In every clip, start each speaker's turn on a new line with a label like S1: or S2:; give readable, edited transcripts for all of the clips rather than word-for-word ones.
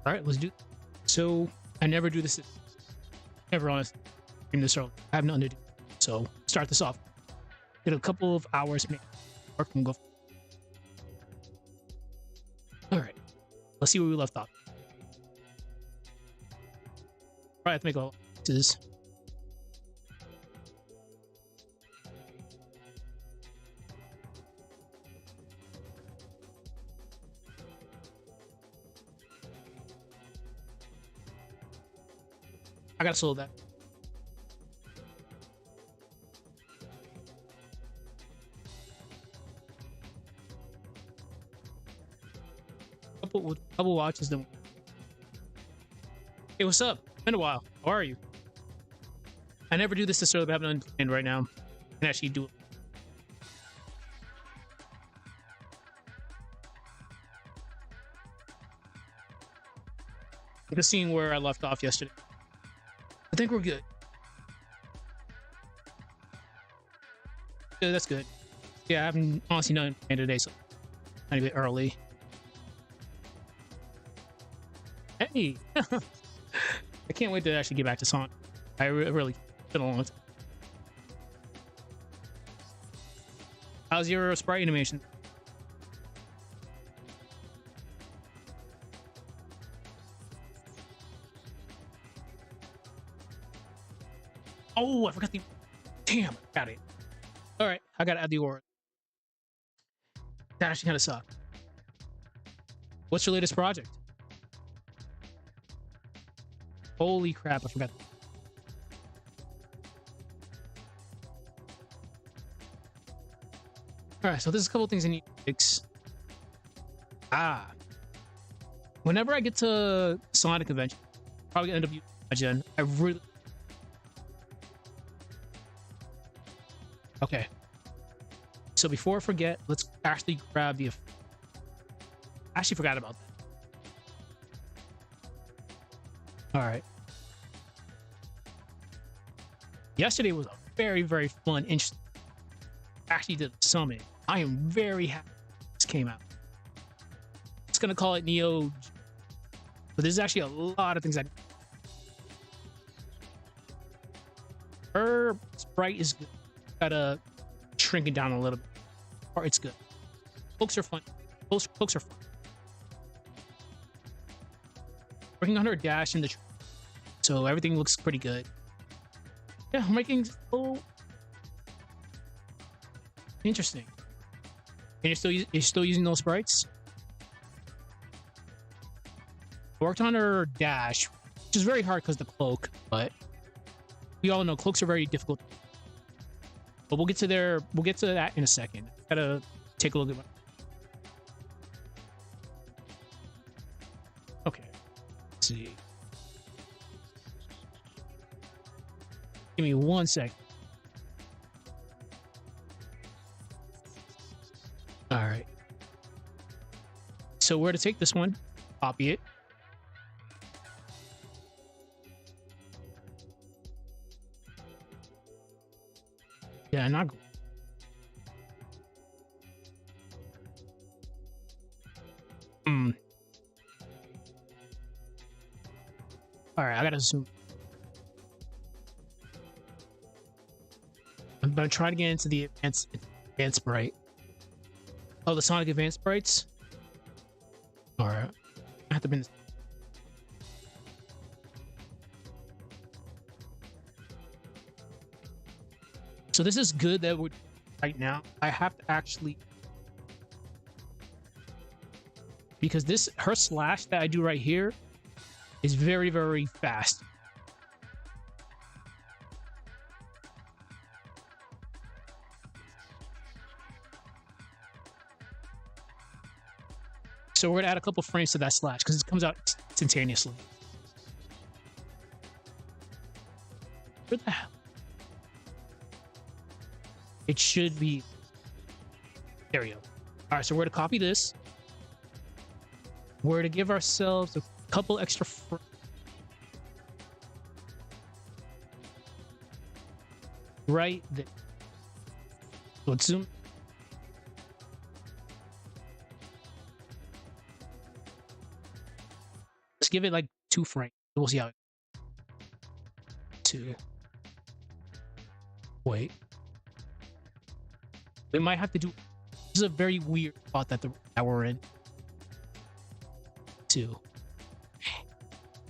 S1: All right, let's do. So I never do this. Never honest. Stream this early. I have nothing to do. So start this off. Get a couple of hours, maybe. Work and go. All right. Let's see where we left off. Probably have to make all this. I gotta slow that. Couple watches then. Hey, what's up? Been a while. How are you? I never do this necessarily, but I have an unplanned right now. I can actually do it. I'm just seeing where I left off yesterday. I think we're good. Yeah, that's good. Yeah, I haven't honestly done it today, so a bit early. Hey! I can't wait to actually get back to Sonic. I really been a long time. How's your sprite animation? Oh, I forgot the. Damn, got it. All right, I gotta add the aura. That actually kind of sucked. What's your latest project? Holy crap, I forgot. All right, so there's a couple things I need to fix. Whenever I get to Sonic Convention, probably gonna end up using Reimagined. I really. Okay. So before I forget, let's actually grab the. I actually forgot about that. All right. Yesterday was a very, very fun, interesting. Actually did a summit. I am very happy this came out. It's gonna call it Neo, but there's actually a lot of things I. Her sprite is good. Gotta shrink it down a little bit. Or it's good. Cloaks are fun. Cloaks are fun. Working on her dash in the so everything looks pretty good. Yeah, I'm making interesting. And you're still using those sprites? I worked on her dash, which is very hard because the cloak, but we all know cloaks are very difficult. But we'll get to that in a second. Gotta take a look at what. Okay. Let's see. Give me 1 sec. All right. So where to take this one? Copy it. Yeah, not. All right, I gotta zoom. I'm gonna try to get into the advanced sprite. Oh, the Sonic Advanced sprites. All right, I have to be. So this is good that we're right now. I have to actually, because her slash that I do right here is very, very fast. So we're gonna add a couple frames to that slash because it comes out instantaneously. Where the hell? It should be. There we go. All right, so we're to copy this. We're to give ourselves a couple extra right there. So let's zoom. Just give it like 2 frames. We'll see how it 2. Wait. We might have to do. This is a very weird spot that we're in. 2.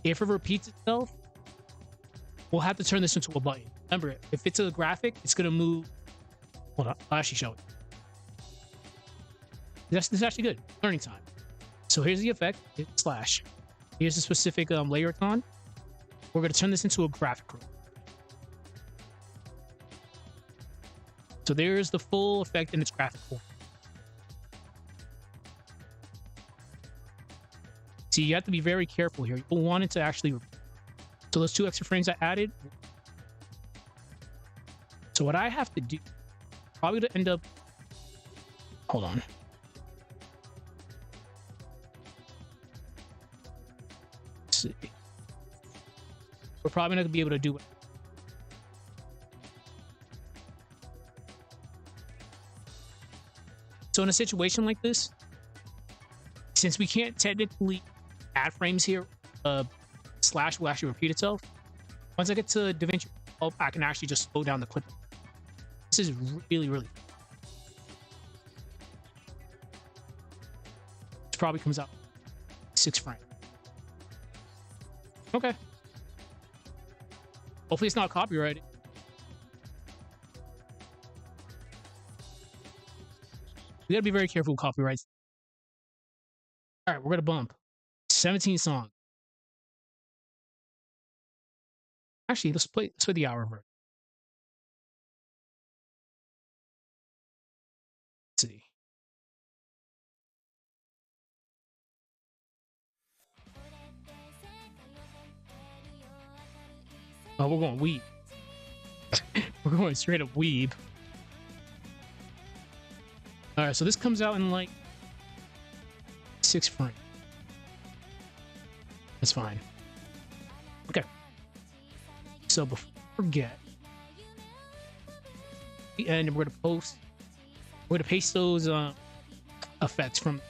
S1: If it repeats itself, we'll have to turn this into a button. Remember, if it's a graphic, it's gonna move. Hold on, I'll actually show it. This is actually good. Learning time. So here's the effect. It's slash. Here's the specific layer it's on. We're gonna turn this into a graphic room. So there's the full effect in its graphic form. See, you have to be very careful here. You want it to actually. So those 2 extra frames I added. So what I have to do, probably to end up. Hold on. Let's see. We're probably not gonna be able to do it. So in a situation like this, since we can't technically add frames here, slash will actually repeat itself. Once I get to DaVinci, I can actually just slow down the clip. This is really, really. This probably comes out 6 frames. Okay. Hopefully it's not copyrighted. We gotta be very careful with copyrights. All right, we're gonna bump 17 songs. Actually, let's play the hour version. Let's see. Oh, we're going weeb. We're going straight up weeb. All right, so this comes out in like 6 frames. That's fine. Okay. So before I forget, the end, we're gonna paste those effects from.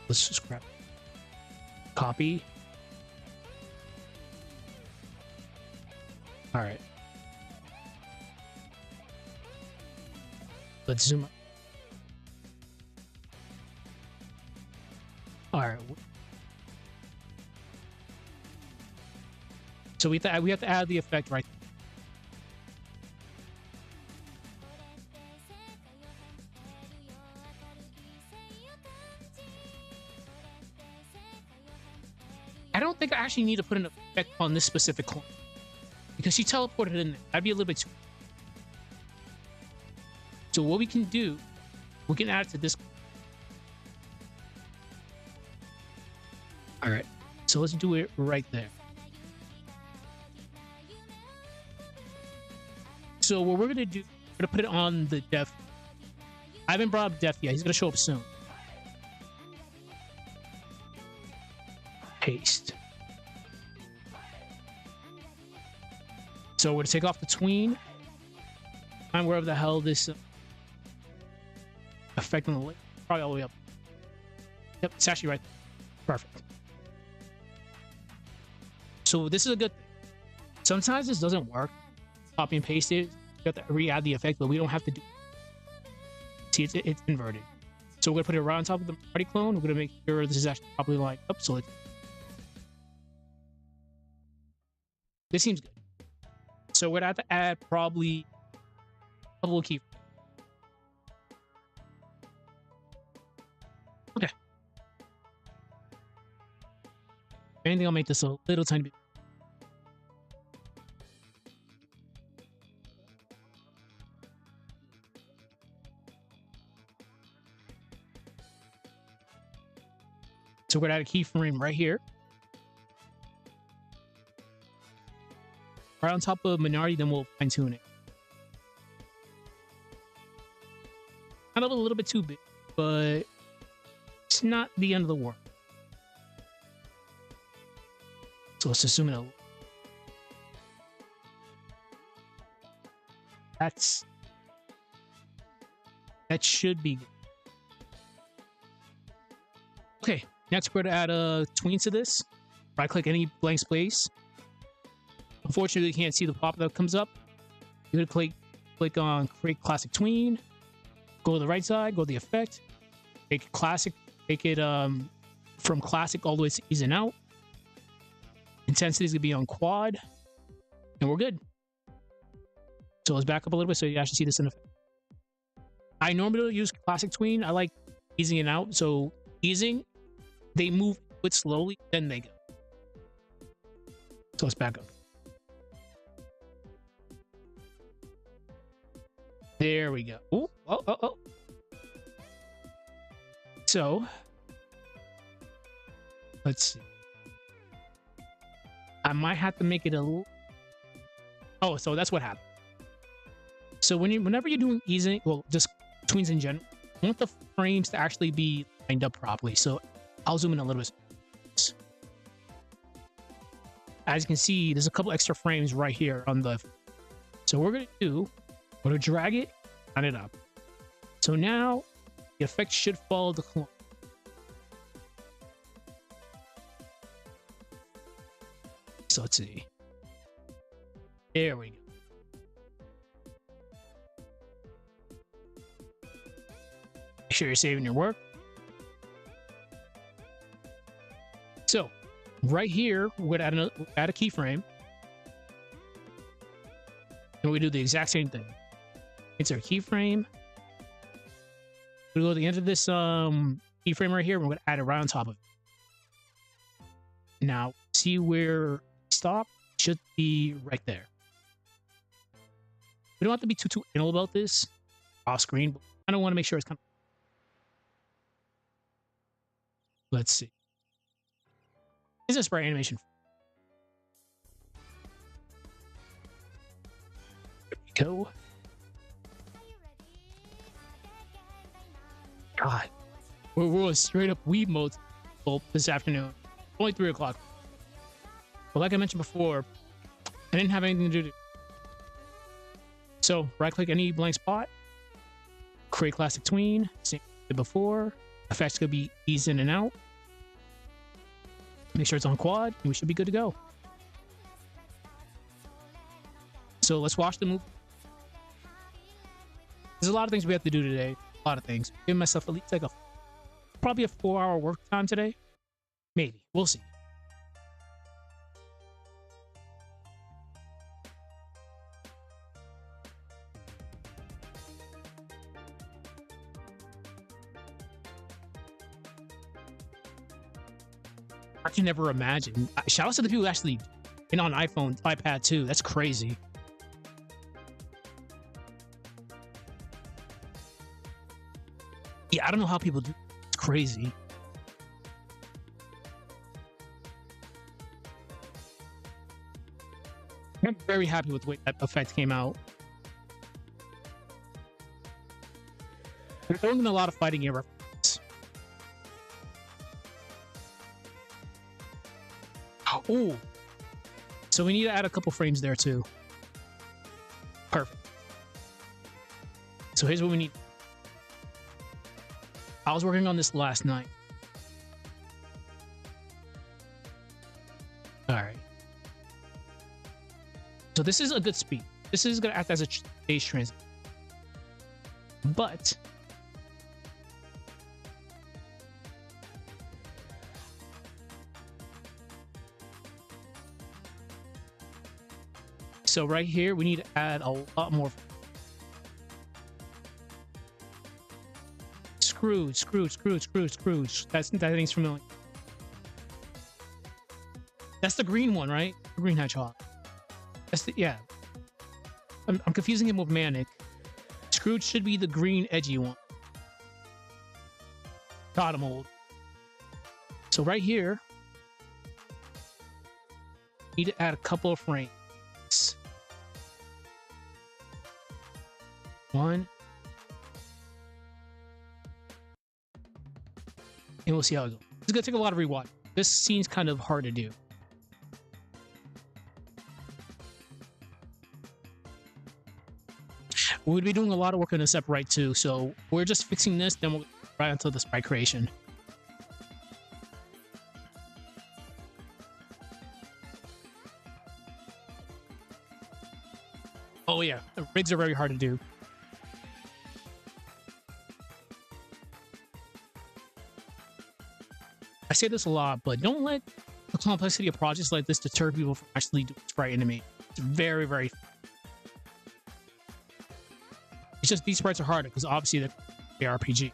S1: Let's just grab it. Copy. All right. Let's zoom up. All right. So we have to add the effect right. I don't think I actually need to put an effect on this specific clone because she teleported in there. That'd be a little bit too. So what we can do, we can add it to this. All right. So let's do it right there. So what we're gonna do, we're gonna put it on the def. I haven't brought up def yet. He's gonna show up soon. Paste. So we're gonna take off the tween. Find wherever the hell this effect on the link, probably all the way up. Yep, it's actually right there. Perfect. So this is a good thing. Sometimes this doesn't work. Copy and paste it. You have to re-add the effect, but we don't have to do. See, it's inverted. So we're gonna put it right on top of the party clone. We're gonna make sure this is actually properly lined up. So this seems good. So we're gonna have to add probably a couple of keyframes. Okay. If anything, I'll make this a little tiny bit. So we're gonna add a keyframe right here. Right on top of minority, then we'll fine tune it. Kind of a little bit too big, but it's not the end of the world. So let's assume it. That should be good. Okay, Next, we're going to add a tween to this. Right click any blank space. Unfortunately, you can't see the pop that comes up. You're going to click on create classic tween. Go to the right side, go to the effect. Make it classic. Make it from classic all the way to ease and out. Intensity is going to be on quad. And we're good. So let's back up a little bit so you actually see this in effect. I normally use classic tween. I like easing it out. So easing, they move a bit slowly, then they go. So let's back up. There we go. Ooh, oh. So let's see. I might have to make it a little. Oh, so that's what happened. So whenever you're doing easing, well, just tweens in general, you want the frames to actually be lined up properly. So I'll zoom in a little bit. As you can see, there's a couple extra frames right here on the. So what we're gonna do, we're gonna drag it, line it up. So now the effect should follow the clone. So let's see. There we go. Make sure you're saving your work. So right here, we're gonna add a keyframe. And we do the exact same thing. Insert keyframe. We go to the end of this keyframe right here. We're gonna add it right on top of it. Now, see where stop should be right there. We don't have to be too anal about this off screen, but I don't want to make sure it's kind of. Let's see. Is a sprite animation? There we go. God, we're straight up weeb mode this afternoon. Only 3 o'clock. But like I mentioned before, I didn't have anything to do. So right click any blank spot, create classic tween, same as did before. Effects could be ease in and out. Make sure it's on quad, and we should be good to go. So let's watch the movie. There's a lot of things we have to do today. A lot of things. Give myself at least like probably a 4-hour work time today. Maybe. We'll see. I can never imagine. Shout out to the people who actually in on iPhone, iPad too. That's crazy. Yeah, I don't know how people do. It's crazy. I'm very happy with the way that effect came out. We're throwing in a lot of fighting game references. Oh, so we need to add a couple frames there too. Perfect. So here's what we need. I was working on this last night. All right. So this is a good speed. This is going to act as a stage transition. But so right here, we need to add a lot more. Scrooge. That thing's familiar. That's the green one, right? The green hedgehog. That's the, yeah. I'm confusing him with Manic. Scrooge should be the green edgy one. Got him old. So right here, need to add a couple of frames. One. And we'll see how it goes. It's gonna take a lot of rewatch. This scene's kind of hard to do. We'll be doing a lot of work on the Aseprite too, so we're just fixing this, then we'll right onto the sprite creation. Oh yeah, rigs are very hard to do. I say this a lot, but don't let the complexity of projects like this deter people from actually doing sprite animation. It's very, very. It's just these sprites are harder because obviously they're RPG.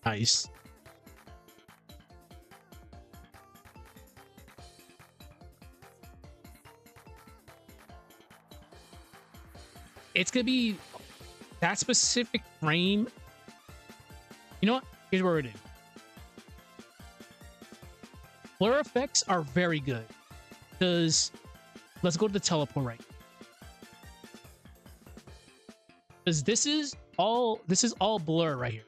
S1: Nice. It's gonna be that specific frame. You know what? Here's what we're gonna do. Blur effects are very good because let's go to the teleport right. Because this is all blur right here.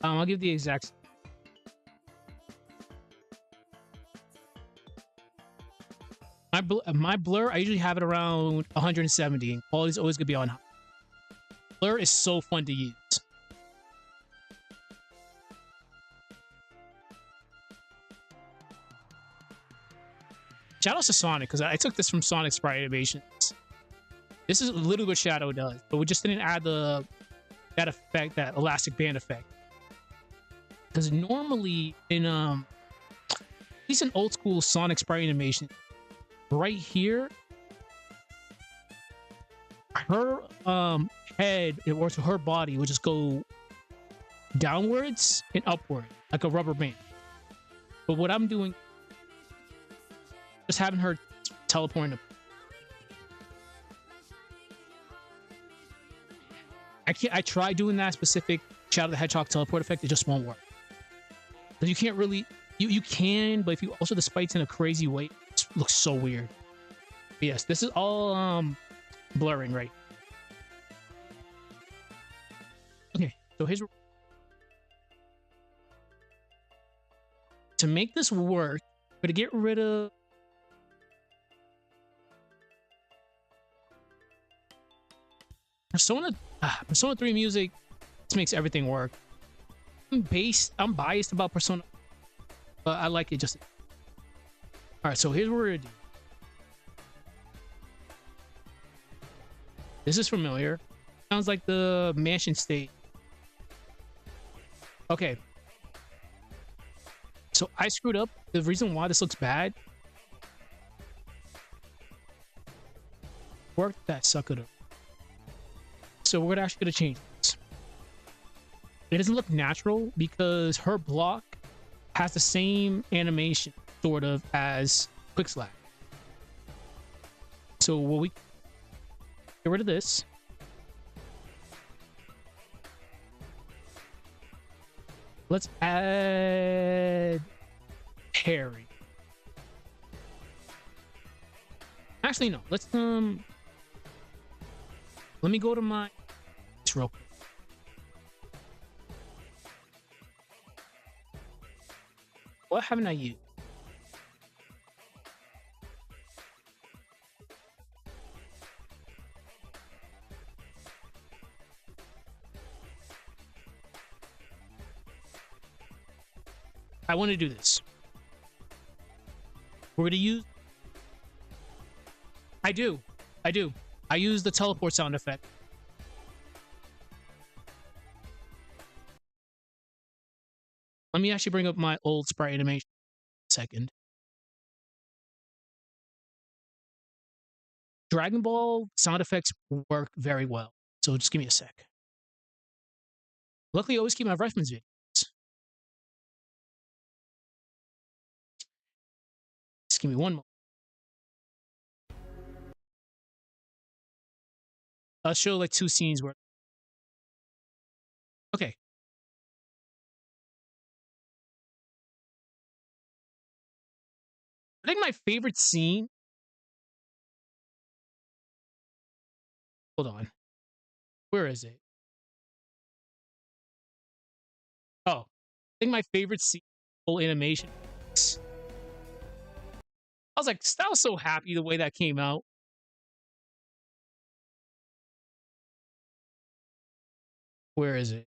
S1: I'll give the exact. My blur, I usually have it around 170, and quality's always gonna be on high. Blur is so fun to use. Shout out to Sonic, because I took this from Sonic Sprite Animations. This is literally what Shadow does, but we just didn't add that effect, that elastic band effect. Because normally in at least in old school Sonic Sprite Animation, right here, her head or to her body would just go downwards and upward like a rubber band. But what I'm doing, just having her teleporting. I tried doing that specific Shadow the Hedgehog teleport effect. It just won't work. Because you can't really, you can, but if you also the sprites in a crazy way, it looks so weird. But yes, this is all blurring, right? Okay, so here's to make this work, but to get rid of Persona 3 music. This makes everything work. I'm biased about Persona, but I like it just. All right, so here's what we're gonna do. This is familiar. Sounds like the mansion state. Okay. So I screwed up. The reason why this looks bad. Work that sucker up. So we're actually gonna change this. It doesn't look natural because her block has the same animation sort of as Quick Slap. So what we get rid of this. Let's add Harry. Actually, no. Let's let me go to my real quick. What haven't I used? I want to do this. We're going to use... I do. I use the teleport sound effect. Let me actually bring up my old sprite animation in a second. Dragon Ball sound effects work very well. So just give me a sec. Luckily, I always keep my reference videos. Just give me one moment. I'll show like 2 scenes where... Okay. I think my favorite scene... Hold on. Where is it? Oh. I think my favorite scene... Whole animation. I was like, I was so happy the way that came out. Where is it?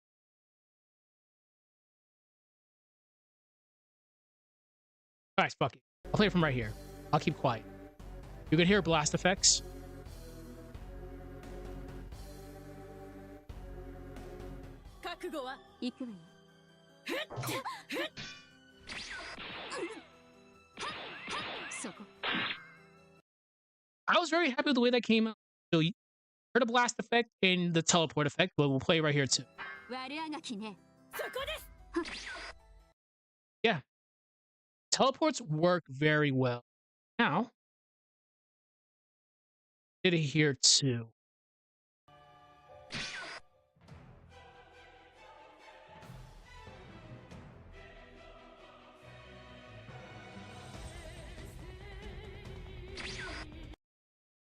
S1: All right, fuck it. I'll play it from right here. I'll keep quiet. You can hear blast effects. I was very happy with the way that came out. So you heard a blast effect and the teleport effect, but we'll play right here too. Yeah. Teleports work very well. Now, did it here too.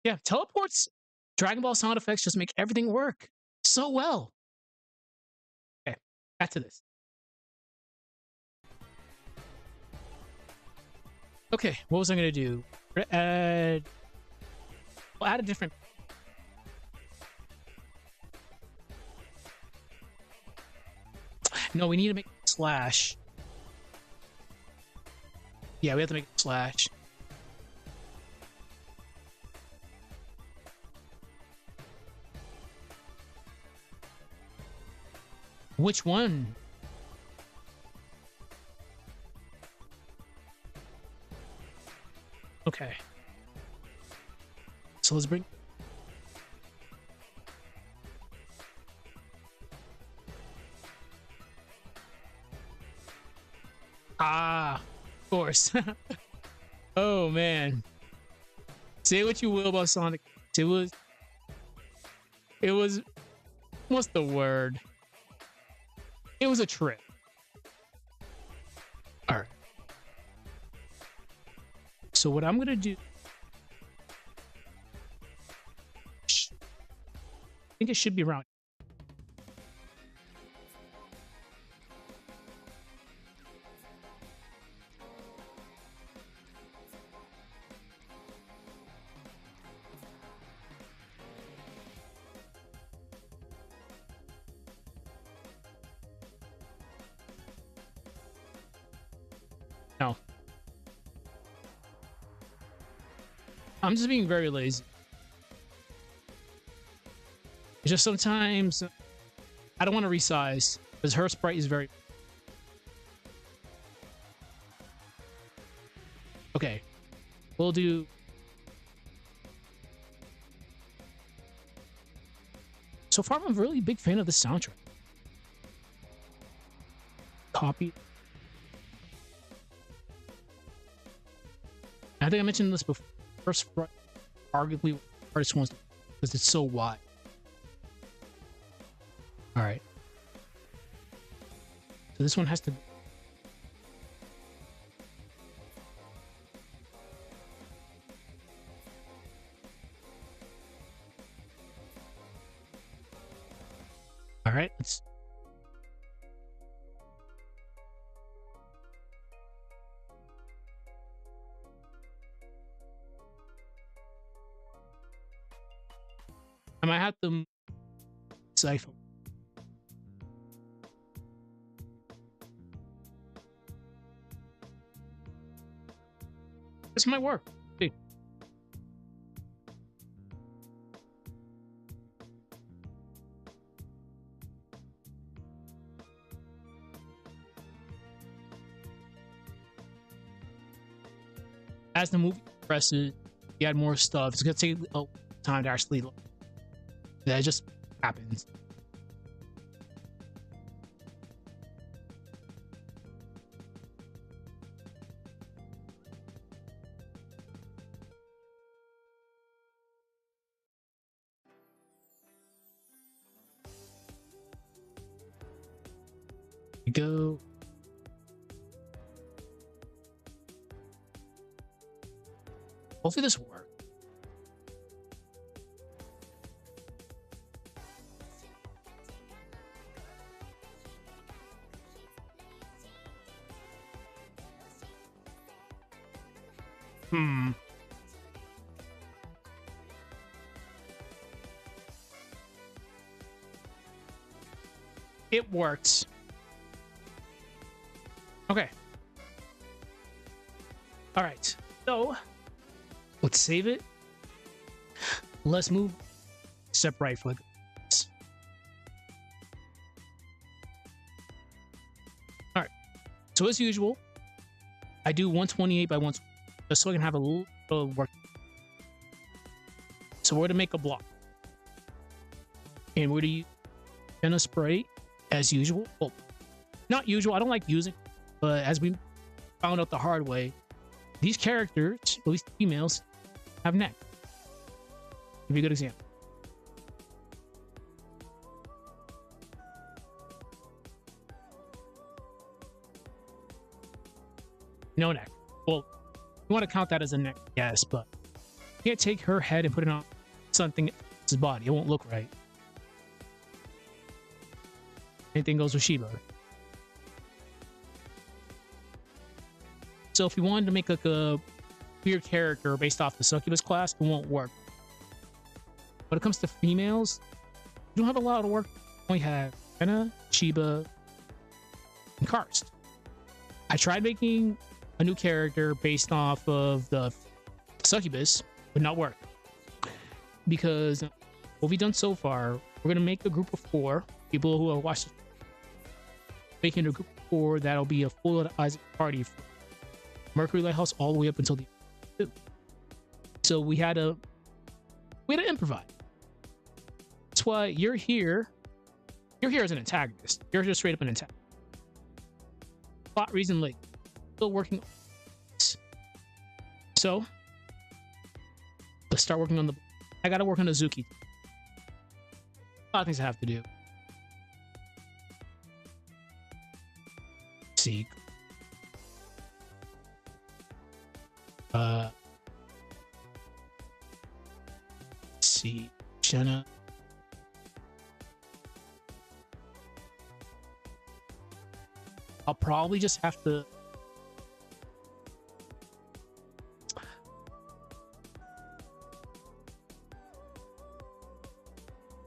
S1: Yeah, teleports, Dragon Ball sound effects just make everything work so well. Okay, back to this. Okay, what was I gonna do? We'll add a different. No, we need to make a slash. Yeah, we have to make a slash. Which one? Okay. So let's bring. Ah, of course. Oh man. Say what you will about Sonic. It was. What's the word? It was a trip. All right. So what I'm gonna do? I think it should be around. No. I'm just being very lazy. It's just sometimes I don't want to resize because her sprite is very. Okay. We'll do. So far, I'm a really big fan of the soundtrack. Copy. I think I mentioned this before. First, arguably, the hardest ones because it's so wide. All right. So this one has to. All right. Let's. I might have to siphon. This might work. See. As the movie progresses, you add more stuff. It's gonna take a time to actually. That just happens. Go. Hopefully this works. Hmm. it works. Okay. All right. So let's save it. Let's move Sprite for this. All right. So as usual, I do 128 by 120 just so I can have a little bit of work. So we're going to make a block. And we're going to use a Sprite as usual. Well, not usual. I don't like using it, but as we found out the hard way, these characters, at least females, have neck. Give you a good example. No neck. Well, you want to count that as a neck, yes, but you can't take her head and put it on something else's body. It won't look right. Anything goes with Shiba. So if you wanted to make like a weird character based off the succubus class, it won't work. When it comes to females, you don't have a lot of work. You only have Anna, Shiba, and Karst. I tried making a new character based off of the succubus, would not work. Because what we've done so far, we're going to make a group of 4 people who have watched, making a group of 4 that'll be a full Isaac party from Mercury Lighthouse all the way up until the 2. So we had to improvise. That's why you're here. You're here as an antagonist. You're just straight up an antagonist. Plot reason late. Still working on this. So let's start working on the. I gotta work on Azuki. A lot of things I have to do. Let's see. Let's see. Jenna. I'll probably just have to.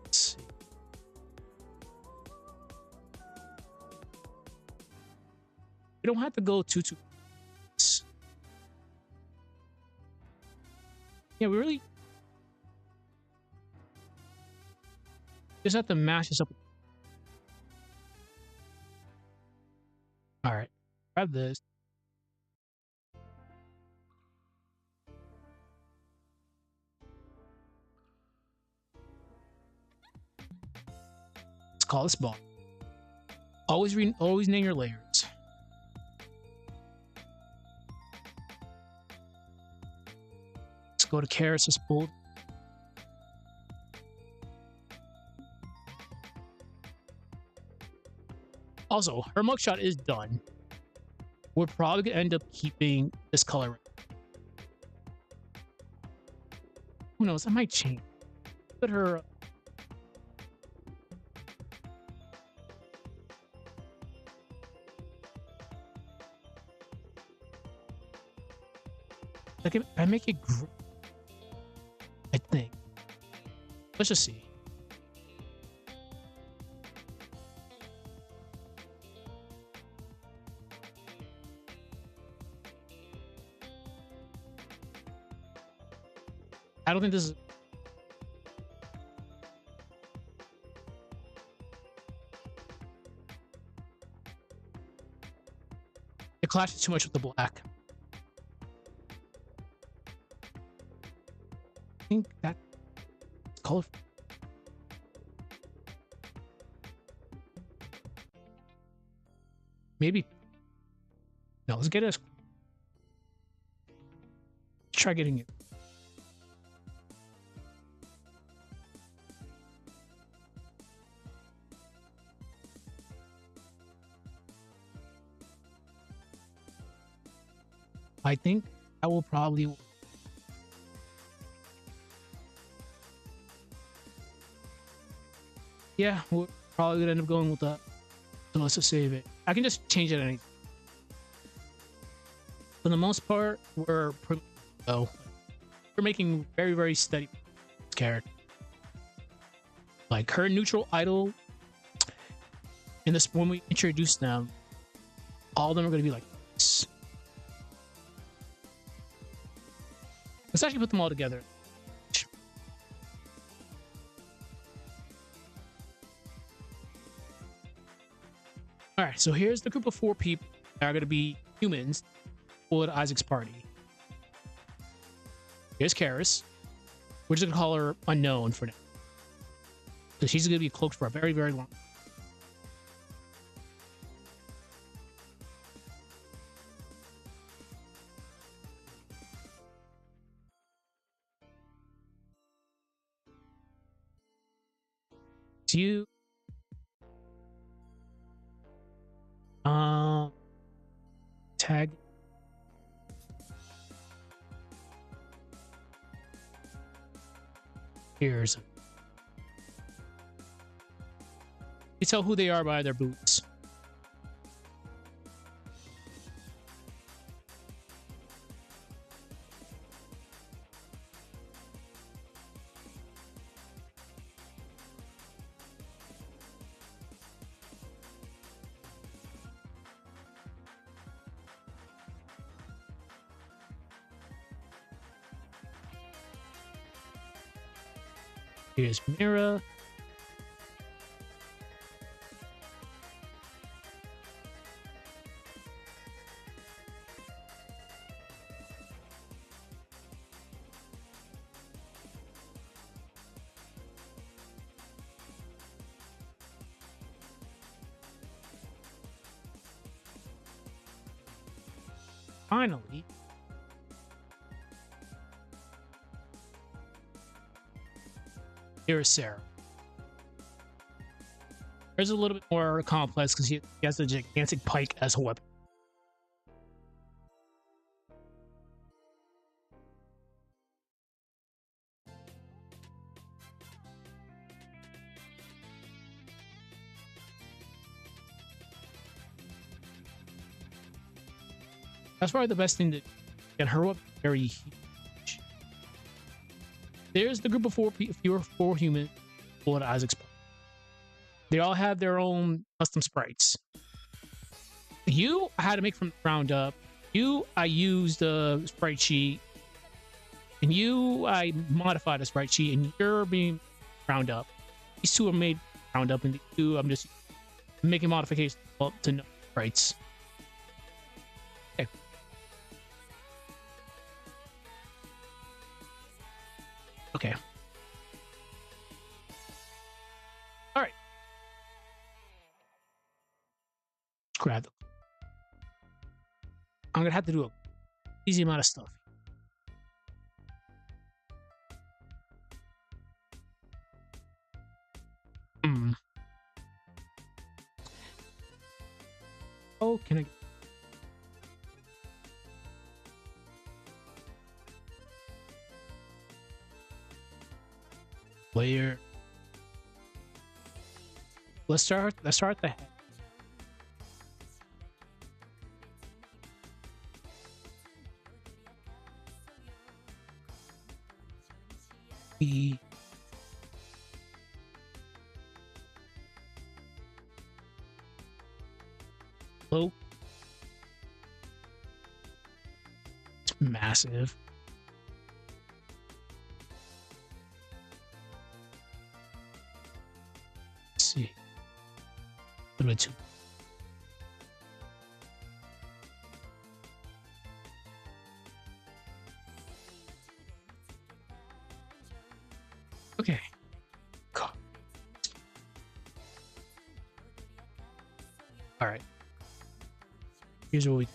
S1: Let's see. We don't have to go too. Yeah, we really just have to mash this up. All right, grab this. Let's call this ball. Always name your layers. Let's go to Karis' pulled. Also, her mugshot is done. We're probably gonna end up keeping this color. Who knows? I might change. Put her. Like I make it gray. I think. Let's just see. I don't think this is. It clashes too much with the black. I think that's colorful. Maybe. No, let's get us. Try getting it. I think I will probably. Yeah, we're probably gonna end up going with that. So let's just save it. I can just change it anything. For the most part, we're making very, very steady character. Like her neutral idol in this, when we introduce them, all of them are going to be like this. Let's actually put them all together. All right, so here's the group of 4 people that are going to be humans for Isaac's party. Here's Karis. We're just going to call her Unknown for now. So she's going to be cloaked for a very, very long time. It's you. Tag. Here's. You tell who they are by their boots. Here's Mira. Finally, here's Sarah. There's a little bit more complex because he has a gigantic pike as a weapon. That's probably the best thing to get her up very huge. There's the group of 4 humans for Isaac's party. They all have their own custom sprites. You, I had to make from the ground up. You, I used a sprite sheet. And you, I modified a sprite sheet. And you're being ground up. These 2 are made ground up. And the 2, I'm just making modifications to no sprites. Okay. Okay. All right. Grab them. I'm gonna have to do a easy amount of stuff. Oh, can I? Layer. Let's start the head. Low. It's massive. Let's see. A little bit too. Okay. God. All right. Here's what we.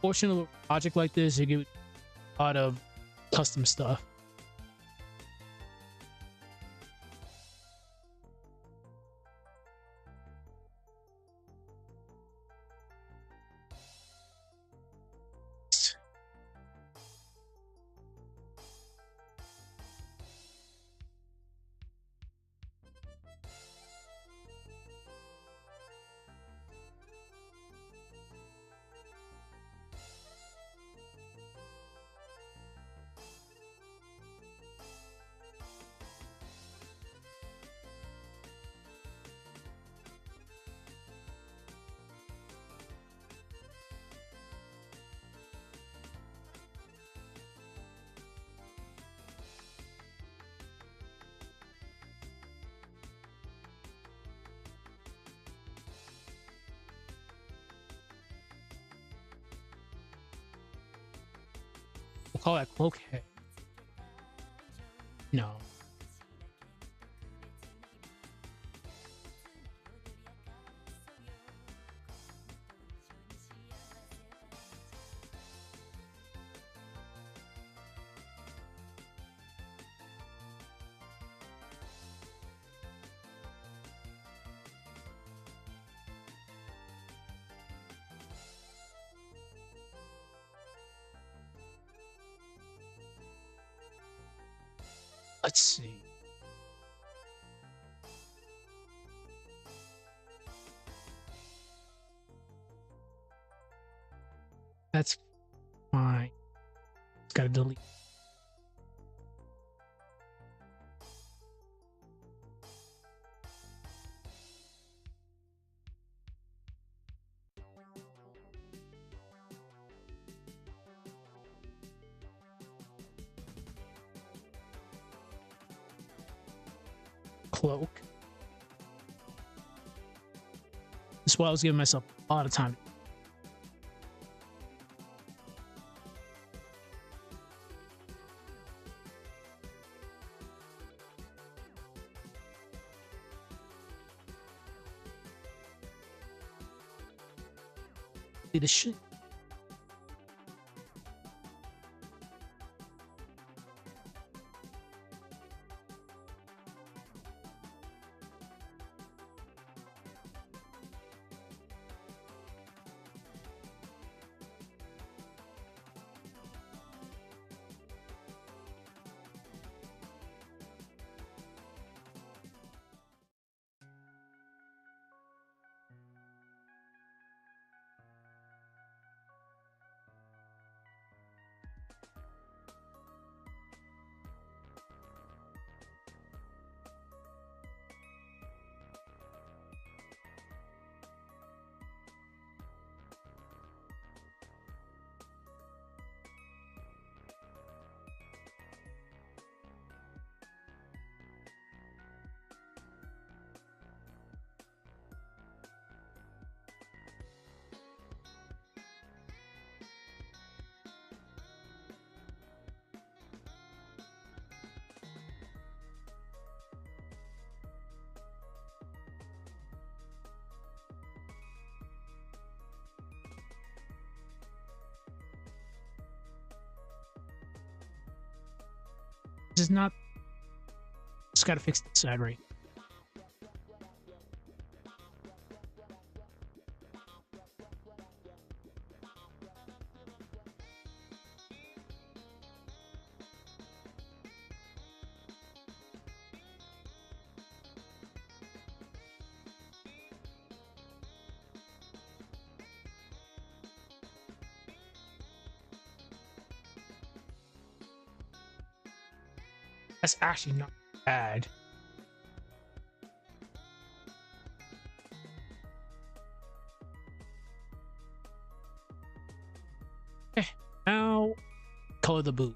S1: Fortunately, with a project like this, you get a lot of custom stuff. We'll call that cloak head. No. Let's see. That's fine. It's got to delete. Cloak. This is why I was giving myself a lot of time. See this shit. This is not. Just gotta fix the side right. That's actually not bad. Okay, now color the boot.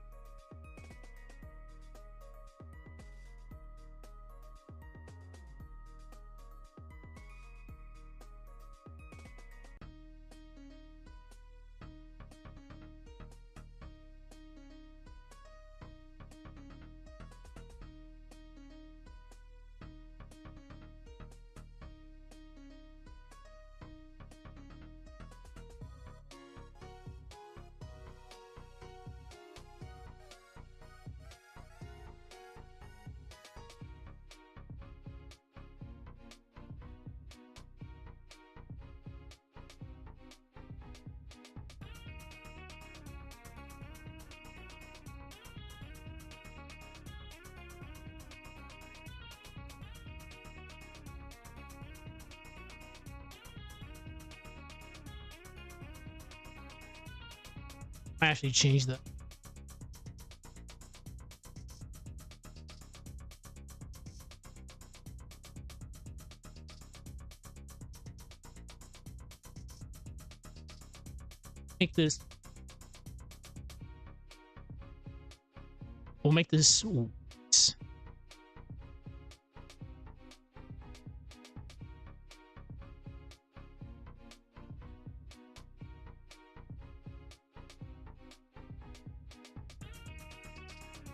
S1: I actually changed the make this. We'll make this.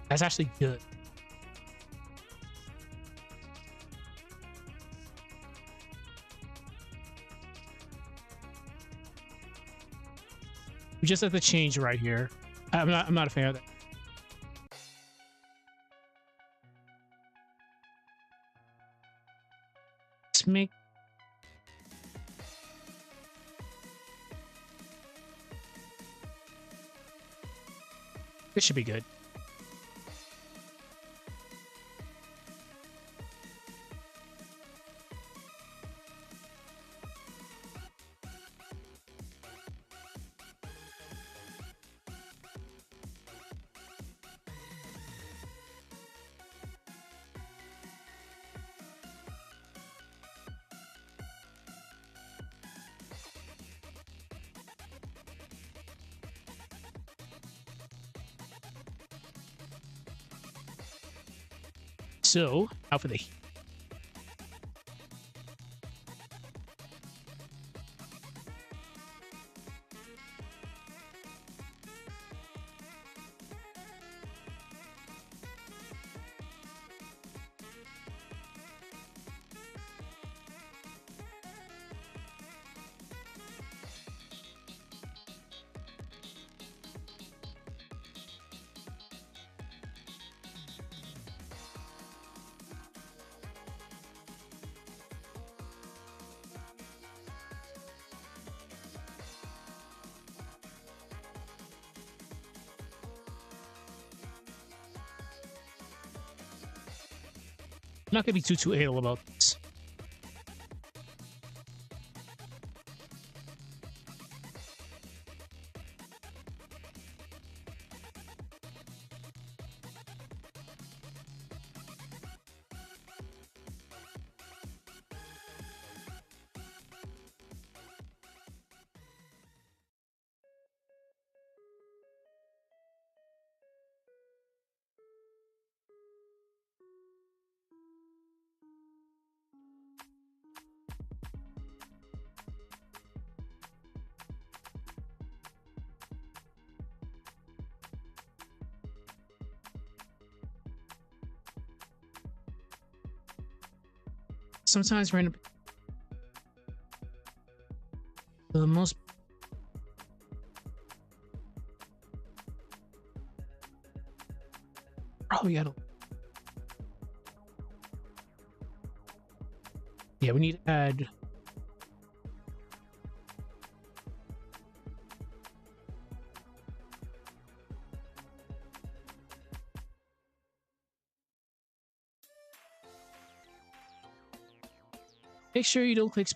S1: That's actually good. We just have to change right here. I'm not a fan of that. Let's make this should be good. So, now for the heat. I'm not gonna be too anal about this. Sometimes random. For the most. Probably gotta. Yeah, we need to add. Make sure you don't click,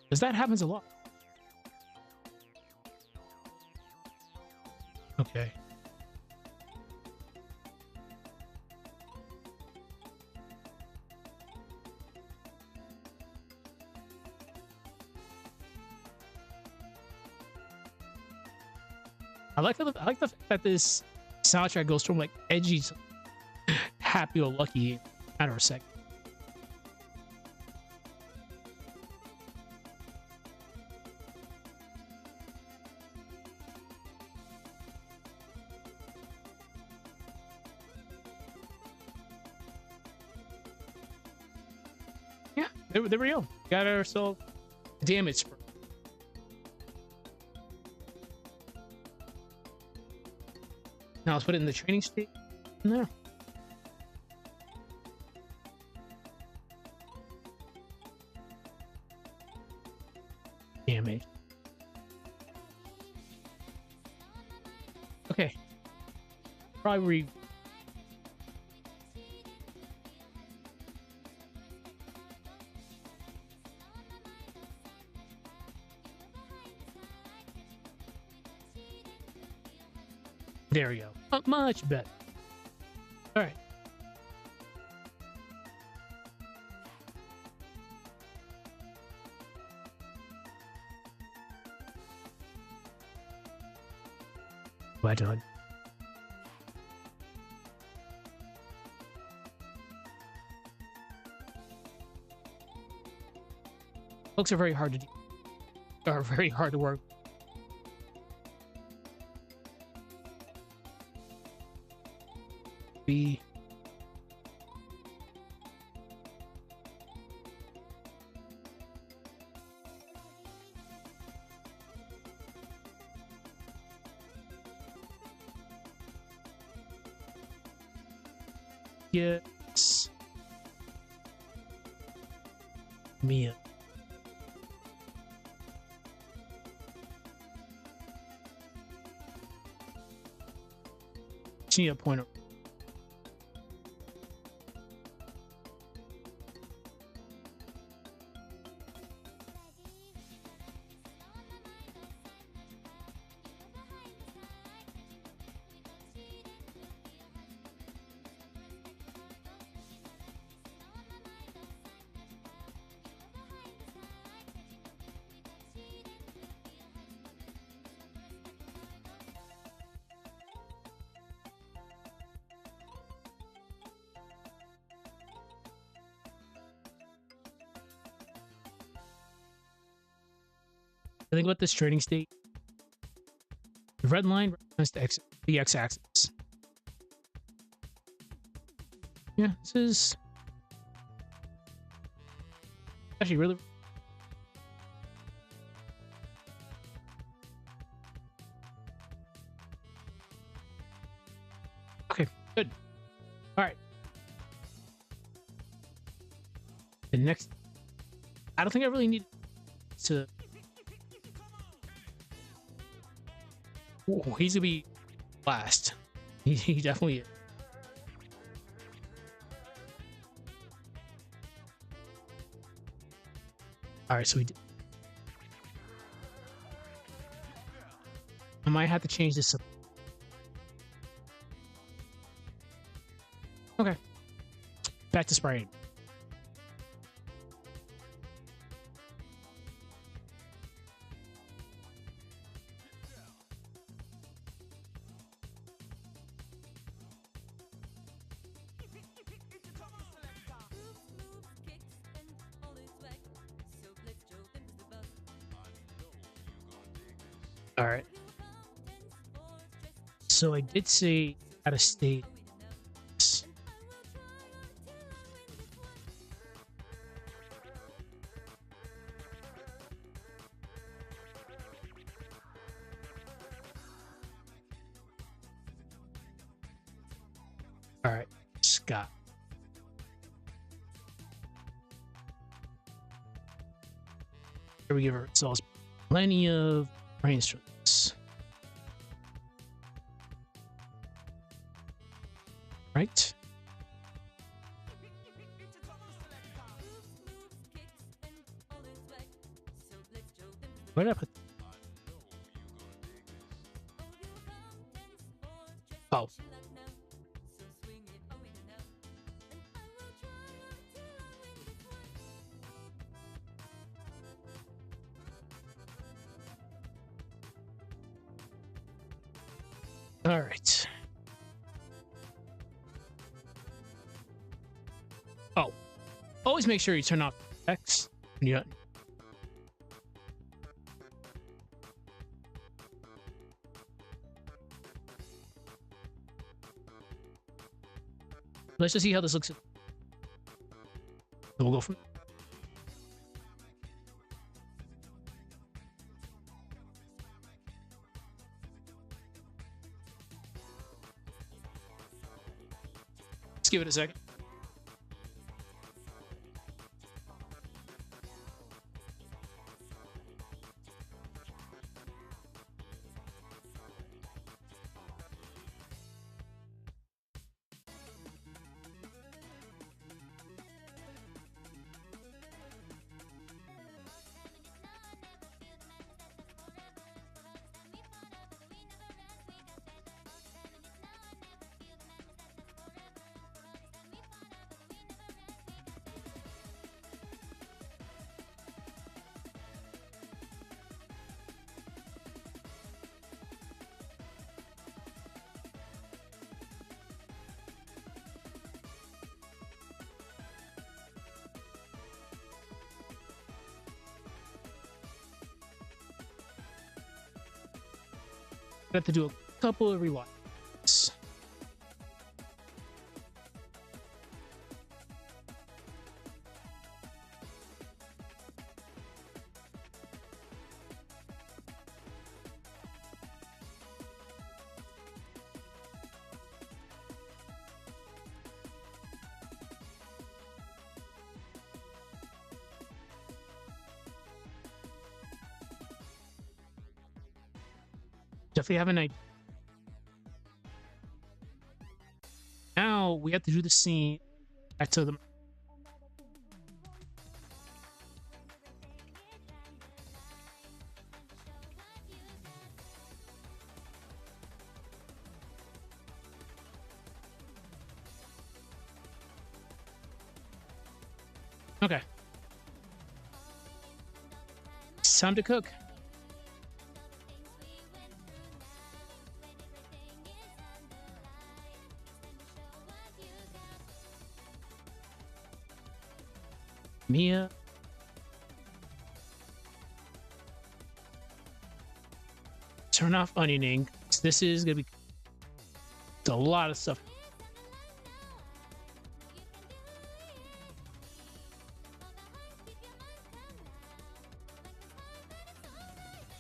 S1: because that happens a lot. Okay. I like the fact that this soundtrack goes from like edgy to happy or lucky in a matter of a second. Yeah, there we go. Got ourselves a damage spray. Now let's put it in the training state. No. Damage. Okay. Probably. There we go. Much better. All right. Well done. Books are very hard to do. Are very hard to work. Yes. Mia. She need a pointer. I think about this training state. The red line represents the x-axis. Yeah, this is actually really. Okay, good. All right. The next, I don't think I really need to. Oh, he's gonna be last. He definitely is. All right, so we did. I might have to change this up. Okay. Back to Sprite. All right. So I did say out of state. All right, Scott. Here we give ourselves plenty of brainstorms. Right? Where did I put? Oh. All right. Oh, always make sure you turn off X when you're. Let's just see how this looks. So we'll go from. Let's give it a second. I have to do a couple of rewinds. definitely have an idea. Now we have to do the scene back to the. Okay. It's time to cook. Mia. Turn off onioning. This is gonna be a lot of stuff.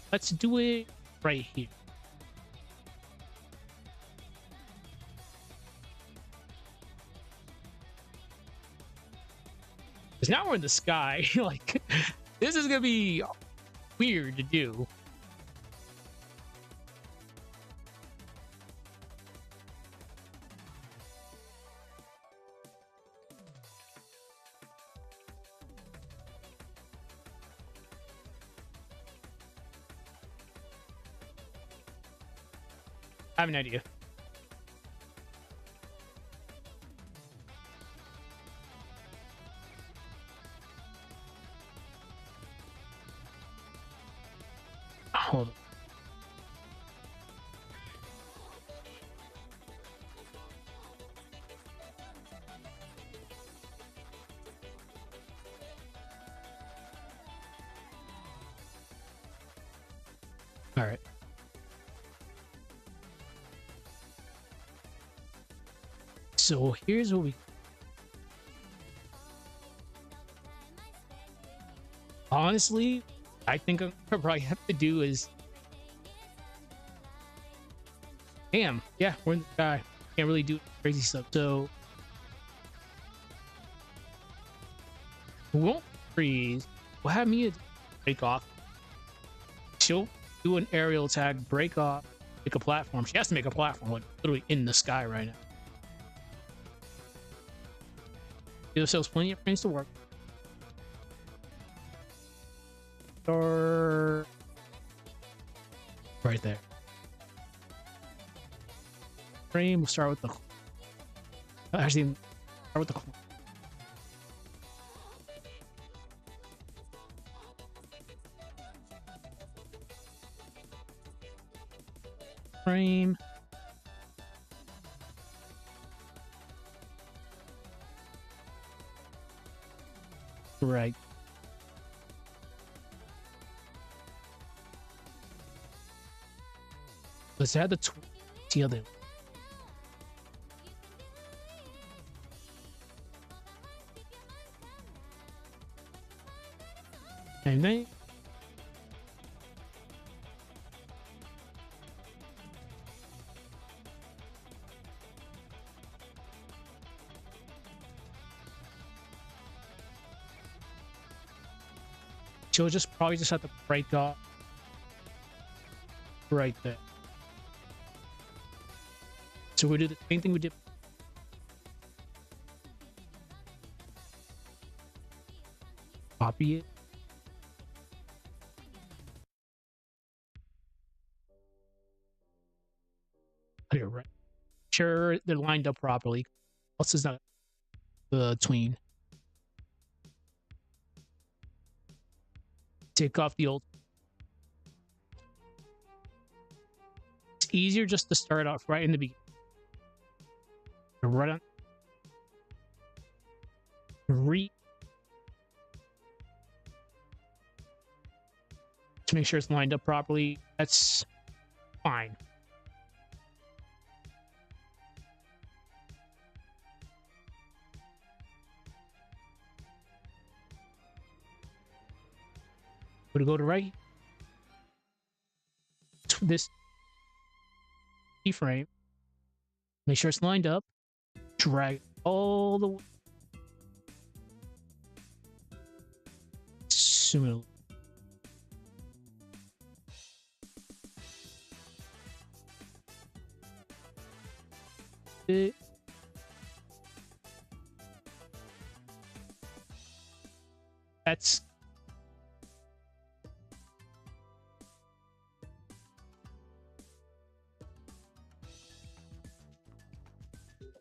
S1: Let's do it right here. Because now we're in the sky. Like, this is gonna be weird to do. I have an idea. Hold on. All right. So here's what we. Honestly, I think I'm gonna probably have to do is. Damn, yeah, we're in the sky. Can't really do crazy stuff. So we won't freeze. We'll have Mia break off. She'll do an aerial attack, break off, make a platform. She has to make a platform, like literally in the sky right now. Give ourselves plenty of frames to work. Or right there. Frame. We'll start with the. Actually, start with the. Frame. Right. Let's add the other. And then she'll just probably just have to break off right there. So we do the same thing we did. Copy it. Put it right. Sure they're lined up properly. Else is not the tween. Take off the old. It's easier just to start off right in the beginning. Right on. To make sure it's lined up properly. That's fine. Would go to right. This keyframe. Make sure it's lined up. Drag all the way. Similar. it. That's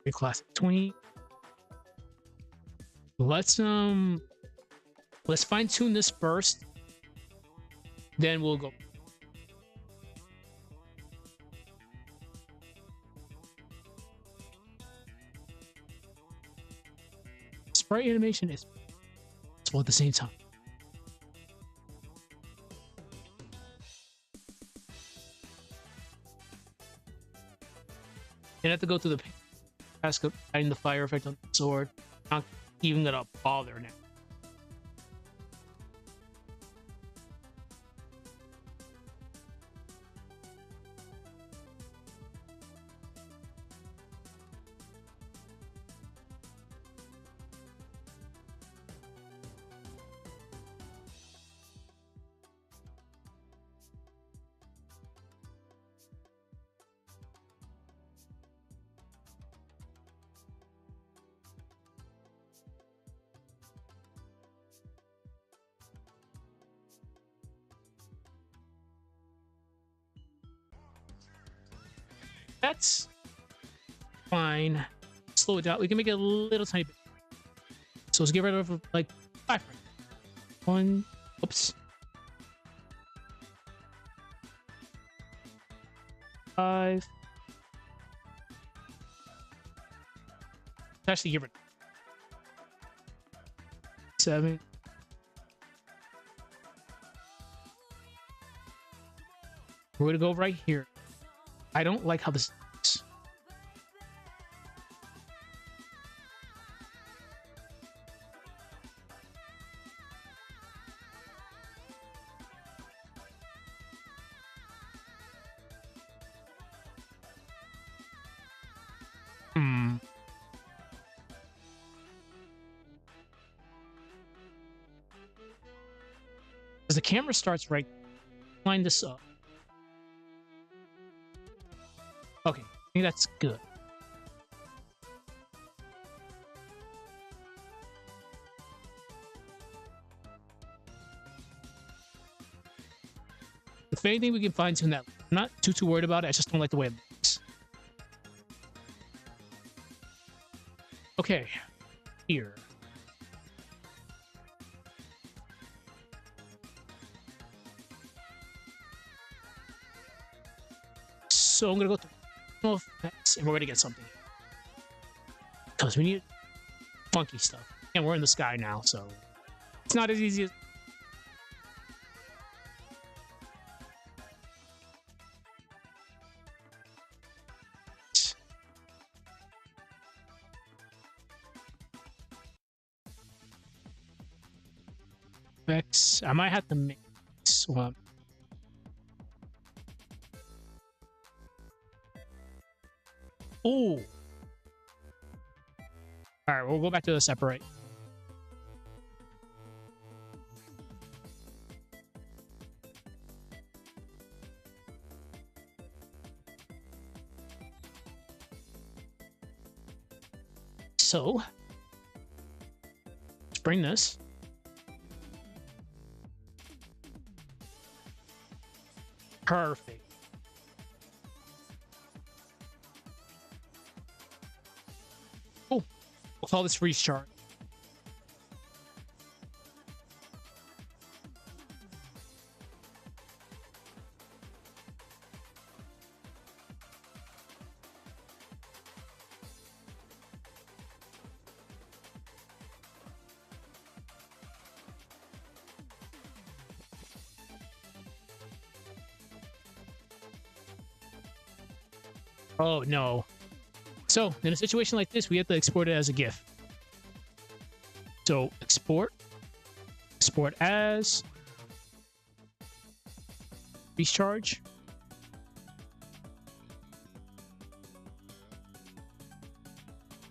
S1: very classic 20. Let's fine tune this first, then we'll go. Sprite animation is possible at the same time. You have to go through the task of adding the fire effect on the sword. Not even gonna bother now. That's fine. Slow it down. We can make it a little tiny bit. So let's get rid of like 5 frames. 1. Oops. 5. Actually, get rid of 7. We're gonna go right here. I don't like how this looks. As the camera starts right, line this up. Okay, I think that's good. If anything, we can fine tune that. I'm not too worried about it. I just don't like the way it looks. Okay, here. So I'm gonna go through effects and we're gonna get something. Because we need funky stuff. And we're in the sky now, so it's not as easy as effects. I might have to mix one. Oh. All right, we'll go back to the separate. So, let's bring this. Perfect. Oh, we'll call this restart. Oh, no. So, in a situation like this, we have to export it as a GIF. So, export as, recharge.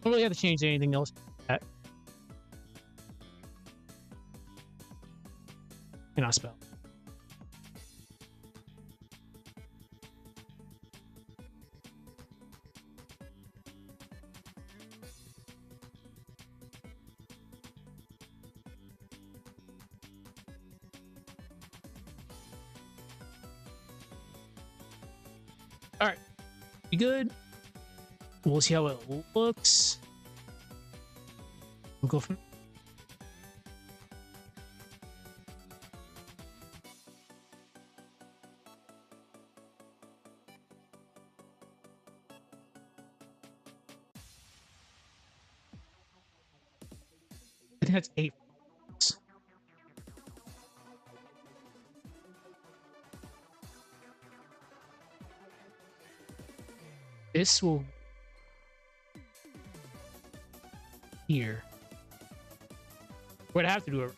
S1: Don't really have to change anything else. Cannot spell. All right, we good. We'll see how it looks. We'll go from. I think that's 8. This will here. We're gonna have to do it.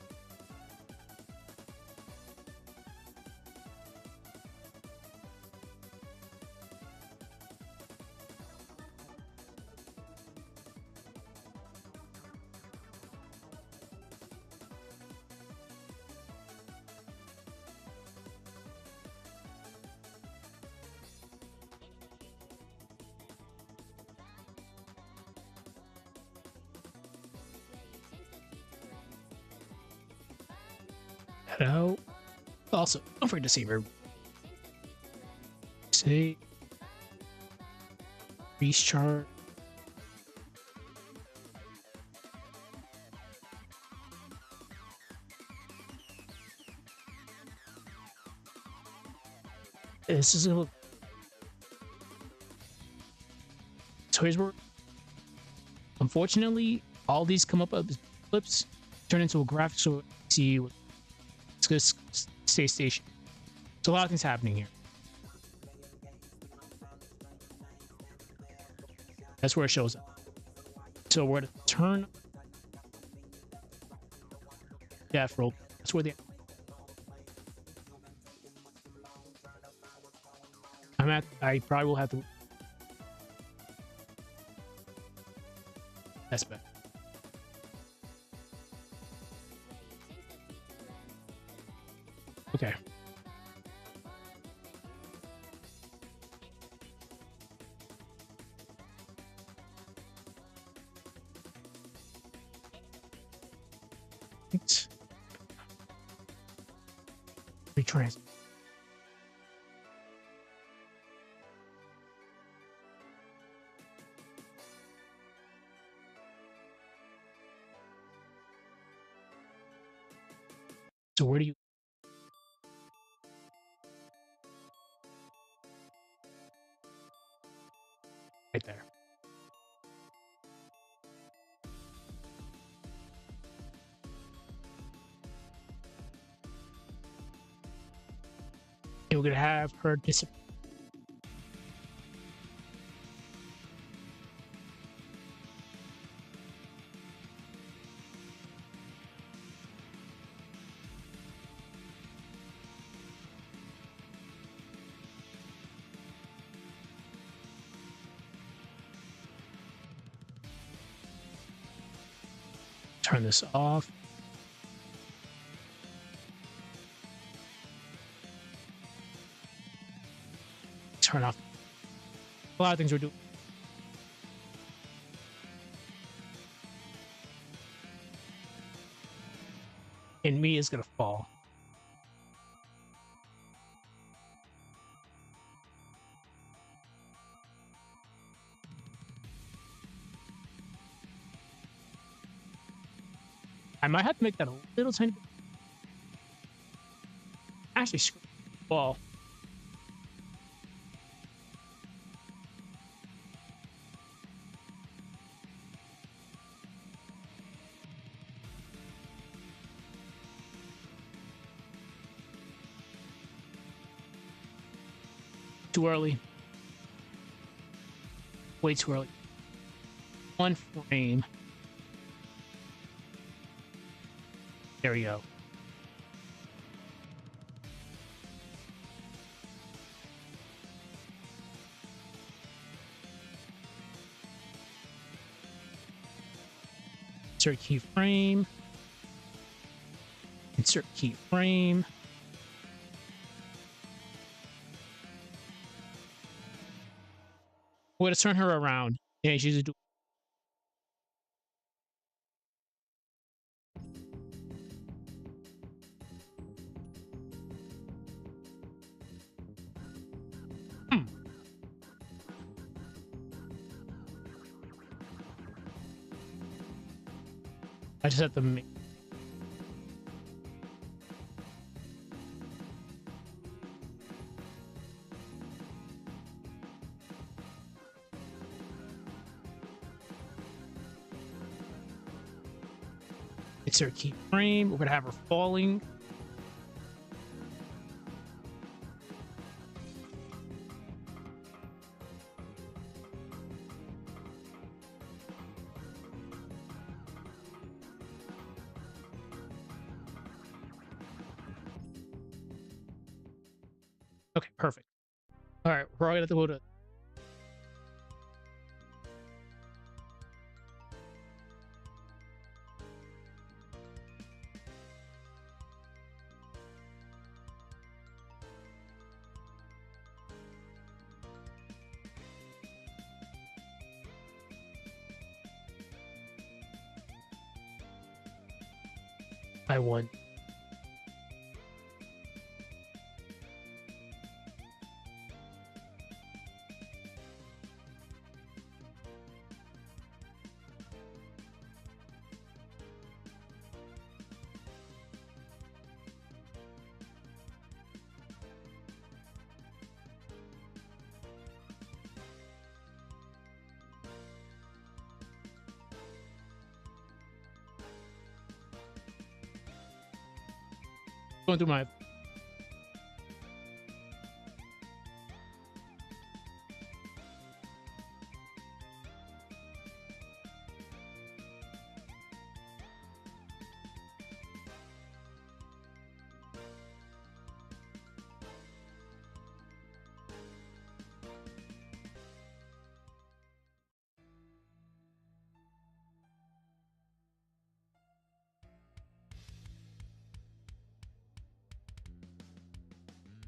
S1: Out. Also, don't forget to save her. Save. Restart. This is a. So here's where. Unfortunately, all these come up as clips, turn into a graphic, so you see what. It's gonna stay station. So a lot of things happening here. That's where it shows up. So we're gonna turn that rope. That's where the I'm at. I probably will have to. That's better. Okay. Retrans. So where do you? Right there. And we're gonna have her disappear. Turn this off. Turn off. A lot of things we're doing. And me is gonna fall. I might have to make that a little tiny bit. Actually, screw the ball. Too early. Way too early. One frame. There we go. Insert keyframe. Insert keyframe. We're gonna turn her around. Yeah, she's a. I just have to make. It's her keyframe. We're gonna have her falling. Okay, perfect. All right, we're all gonna have to go to. I won. Going through my.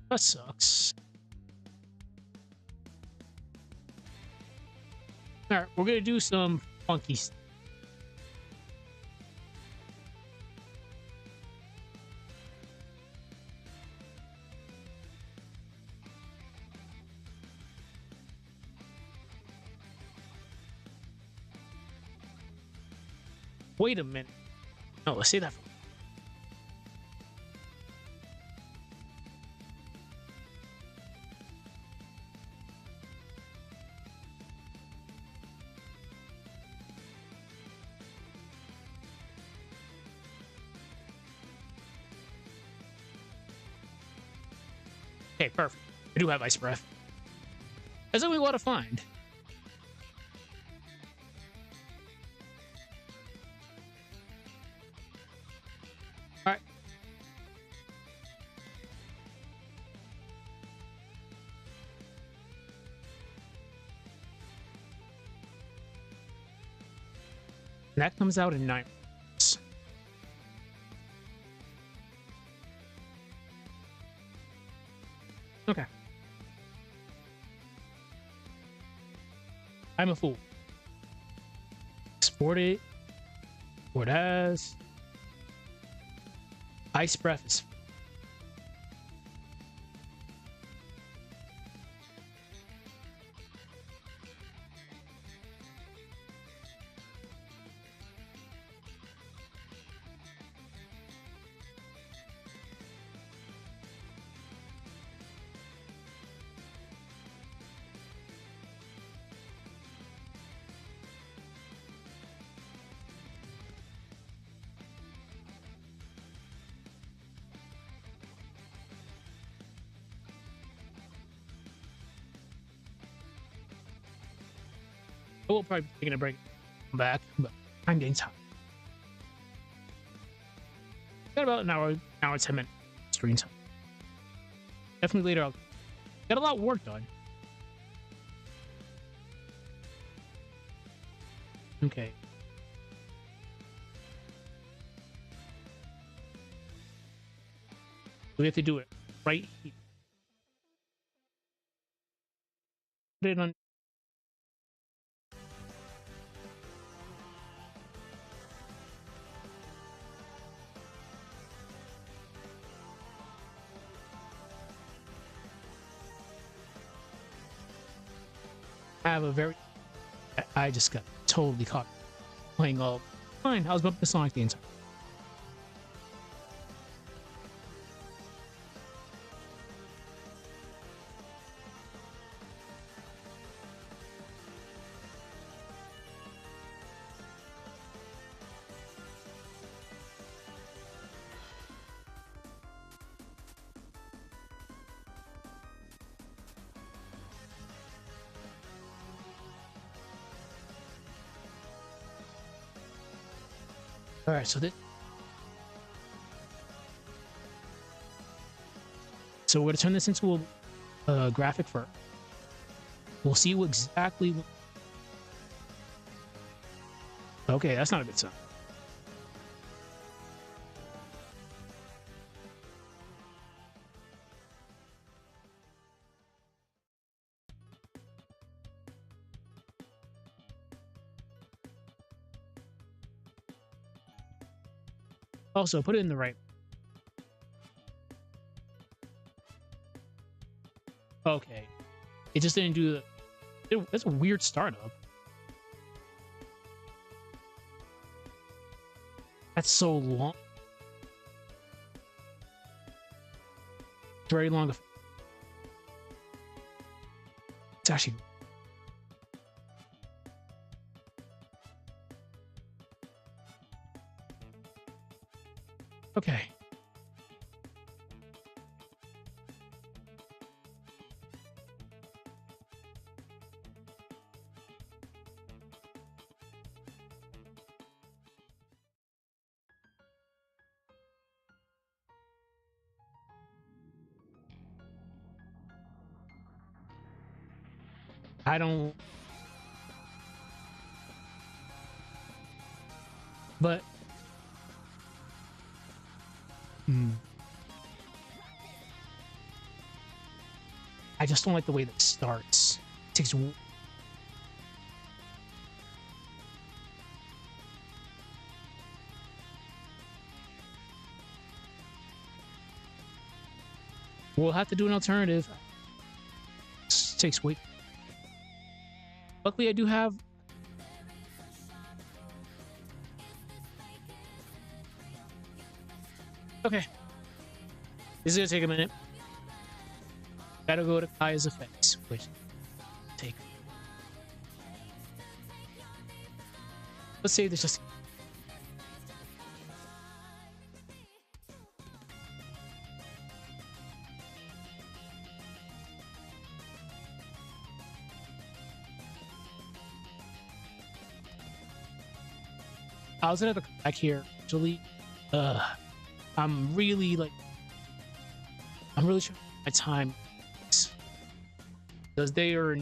S1: That sucks. All right, we're gonna do some funky stuff. Wait a minute. No, let's say that. Okay, perfect. I do have ice breath. That's what we want to find. All right. And that comes out in 9 minutes. Okay. I'm a fool. Export it. Export as. Ice breath is. I will probably be taking a break. Come back, but I'm getting tired. Got about an hour, 10 minutes screen time. Definitely later. I'll get a lot of work done. Okay. We have to do it right here. Put it on. I have a very. I just got totally caught playing all Fine, I was bumping the Sonic the entire. All right, so we're gonna turn this into a graphic first. We'll see what exactly. Okay, that's not a good sign. Also, put it in the right. Okay, it just didn't do the. That's a weird startup. That's so long. Very long. It's actually. Okay. I don't. But. I just don't like the way that starts. It takes. We'll have to do an alternative. This takes weight. Luckily, I do have. Okay. This is gonna take a minute. Gotta go to Kaya's effects, which take. Let's save this just. I was gonna have to come back here actually. I'm really trying my time because they are.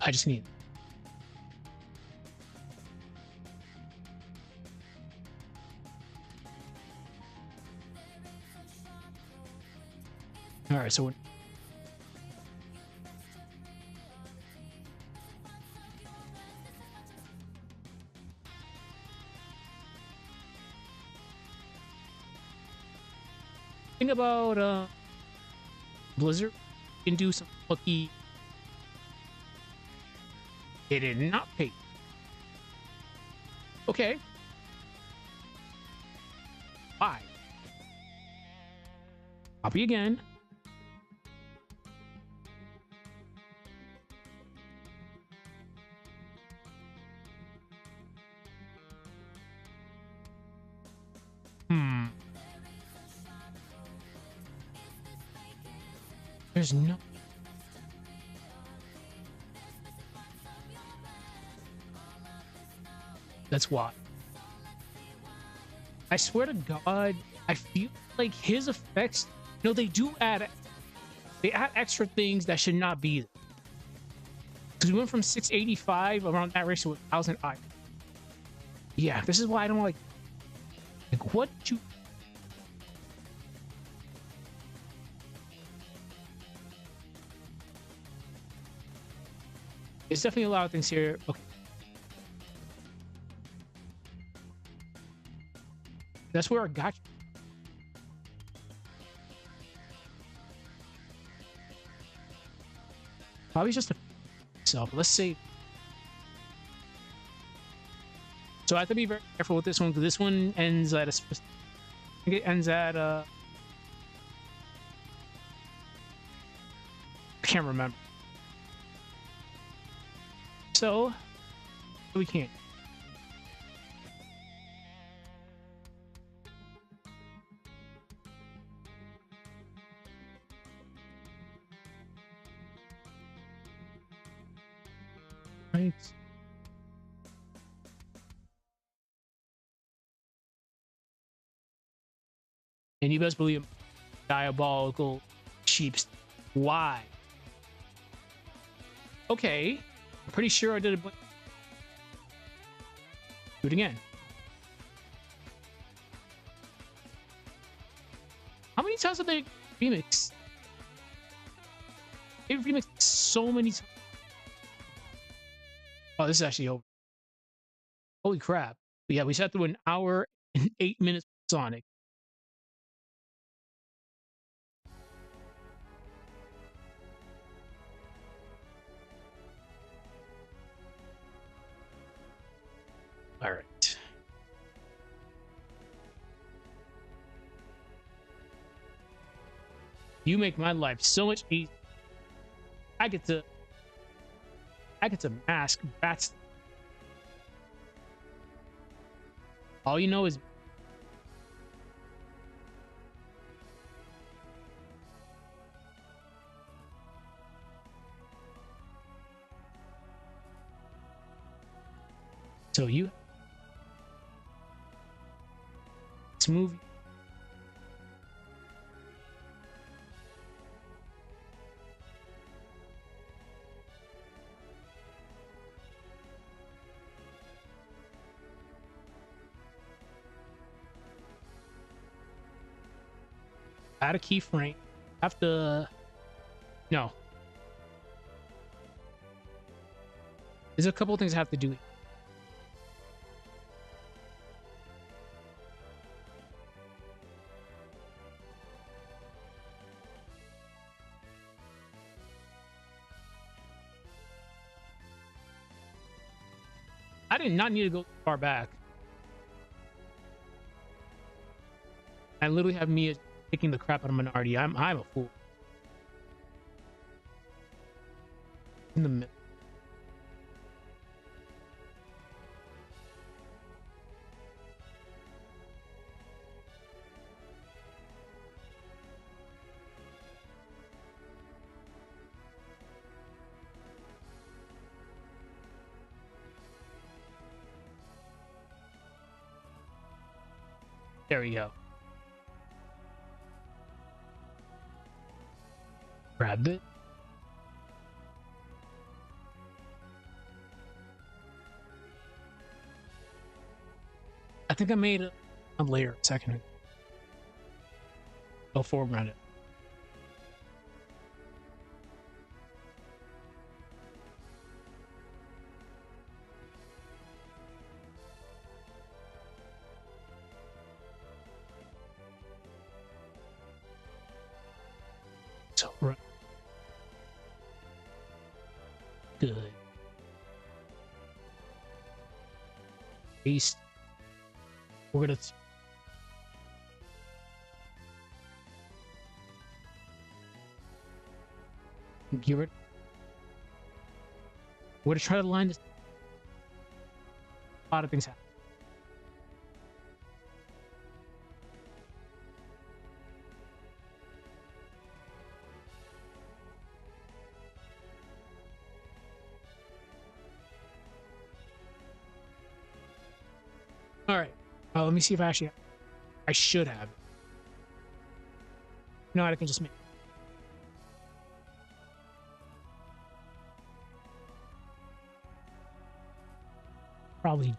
S1: I just need. All right, so we're. Thing about Blizzard, you can do some lucky. It did not pay. Okay. Why? Copy again. There's no. That's why. I swear to God, I feel like his effects, they do add extra things that should not be there. Because we went from 685 around that ratio to 1000 I. Yeah, this is why I don't like what you. There's definitely a lot of things here. Okay. That's where I got you. Probably just a self. Let's see. So I have to be very careful with this one because this one ends at a specific. I think it ends at I can't remember. So we can't. Right. And you best believe diabolical sheeps. Why? Okay. I'm pretty sure I did it. Do it again. How many times have they remixed? They've remixed so many times. Oh, this is actually over. Holy crap. But yeah, we sat through an hour and 8 minutes of Sonic. All right. You make my life so much easier. I get to mask bats. All you know is so you this movie. Add a keyframe. Have to no. There's a couple of things I have to do. I did not need to go far back. I literally have me kicking the crap out of Minority. I'm a fool. In the middle. There we go. Grab it. I think I made a layer a second ago. I'll foreground it. So right. Good. Paste. We're gonna give it. We're gonna try to line this. A lot of things happen. All right. Let me see if I should have. No, I can just make. Probably.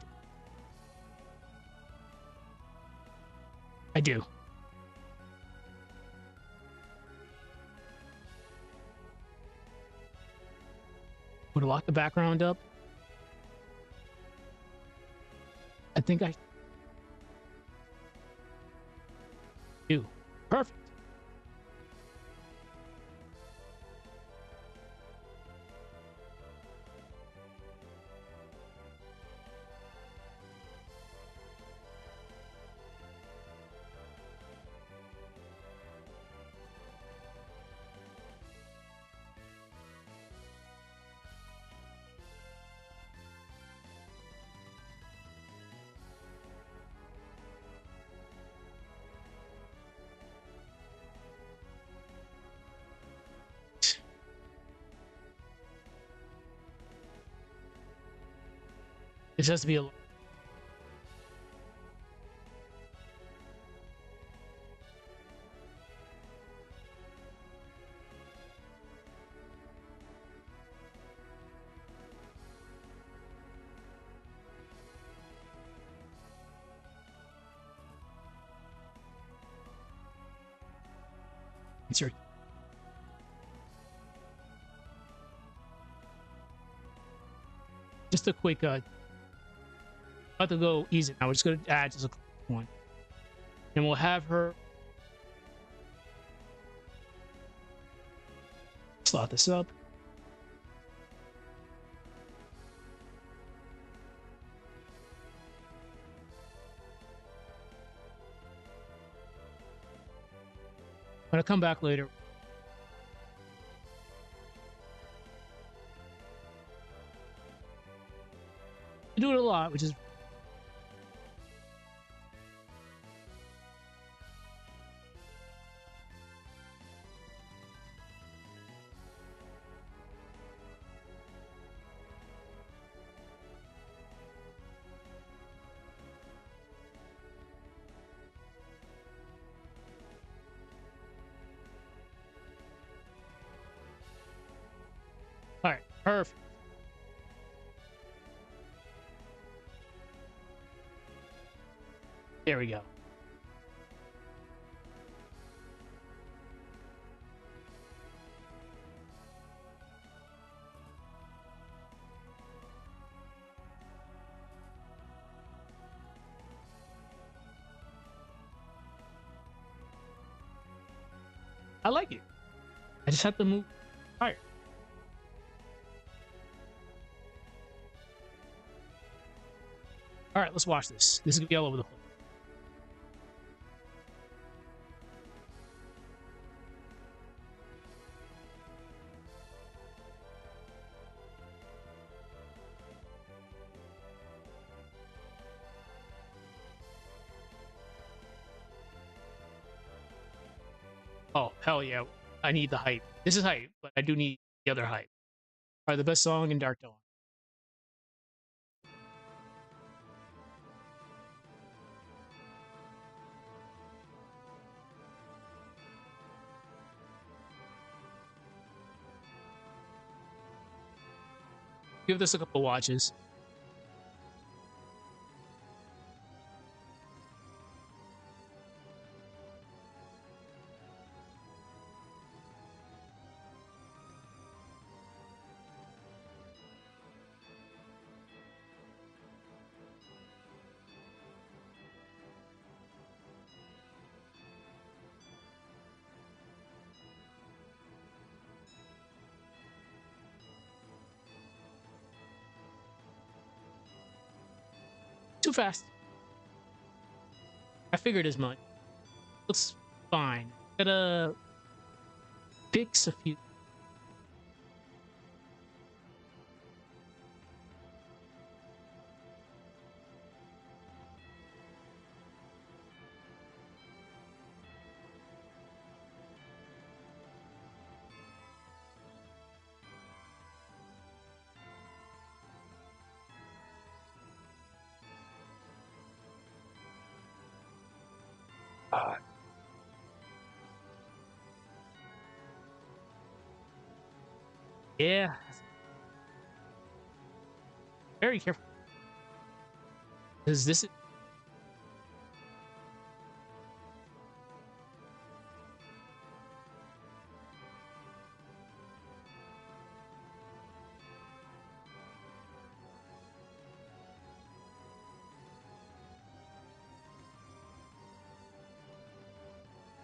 S1: I do. Would lock the background up. I think I do. Perfect. It has to be a lot. It's your just a quick about to go easy now. We're just gonna add just a one. And we'll have her slot this up. I'm gonna come back later. I do it a lot, which is all right. Perfect. There we go. I like it. I just have to move higher. All right, let's watch this. This is gonna be all over the place. Oh, hell yeah. I need the hype. This is hype, but I do need the other hype. All right, the best song in Dark Dawn. Give this a couple watches. Too fast. I figured as much. Looks fine. Gotta fix a few. Yeah. Very careful. Because this is.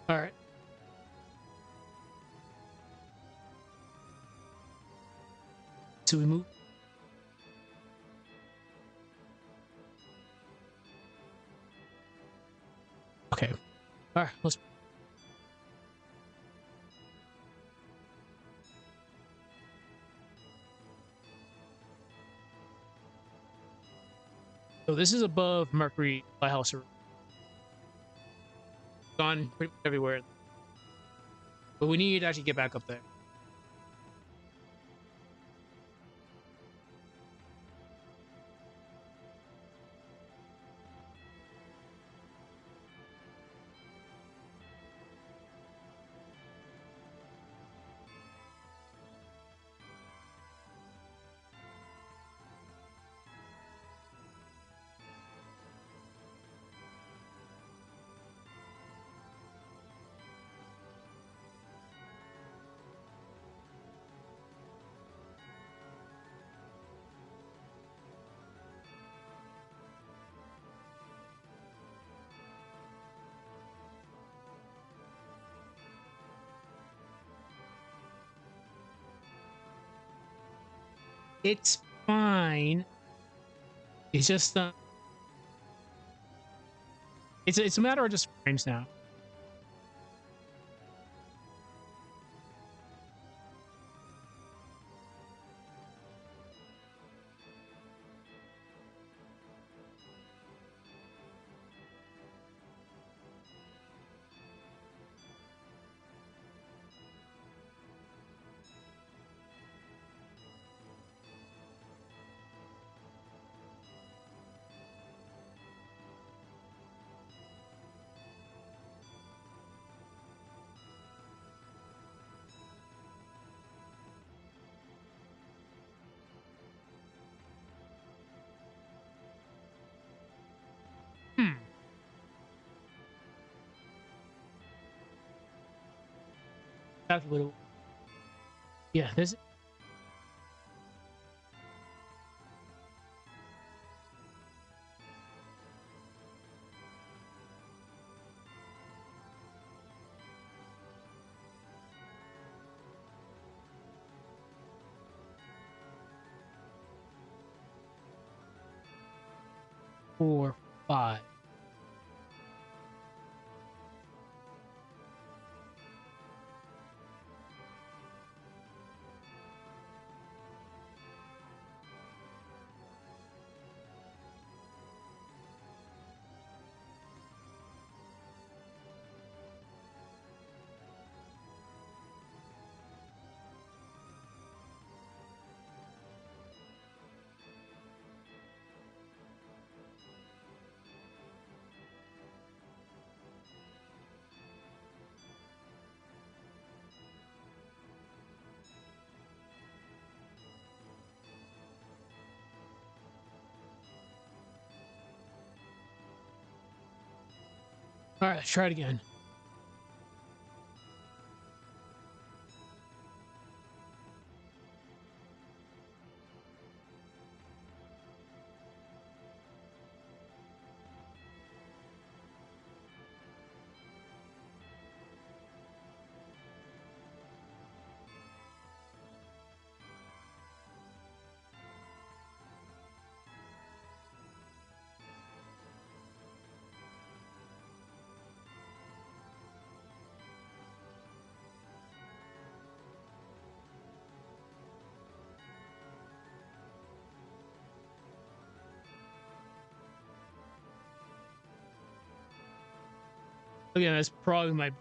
S1: All right. So we move. Okay. All right. Let's. So this is above Mercury Lighthouse. Gone pretty much everywhere. But we need to actually get back up there. It's fine. It's just it's a matter of just frames now. Hmm. That's a little. Yeah. This. 4, 5. All right, let's try it again. Again, that's probably my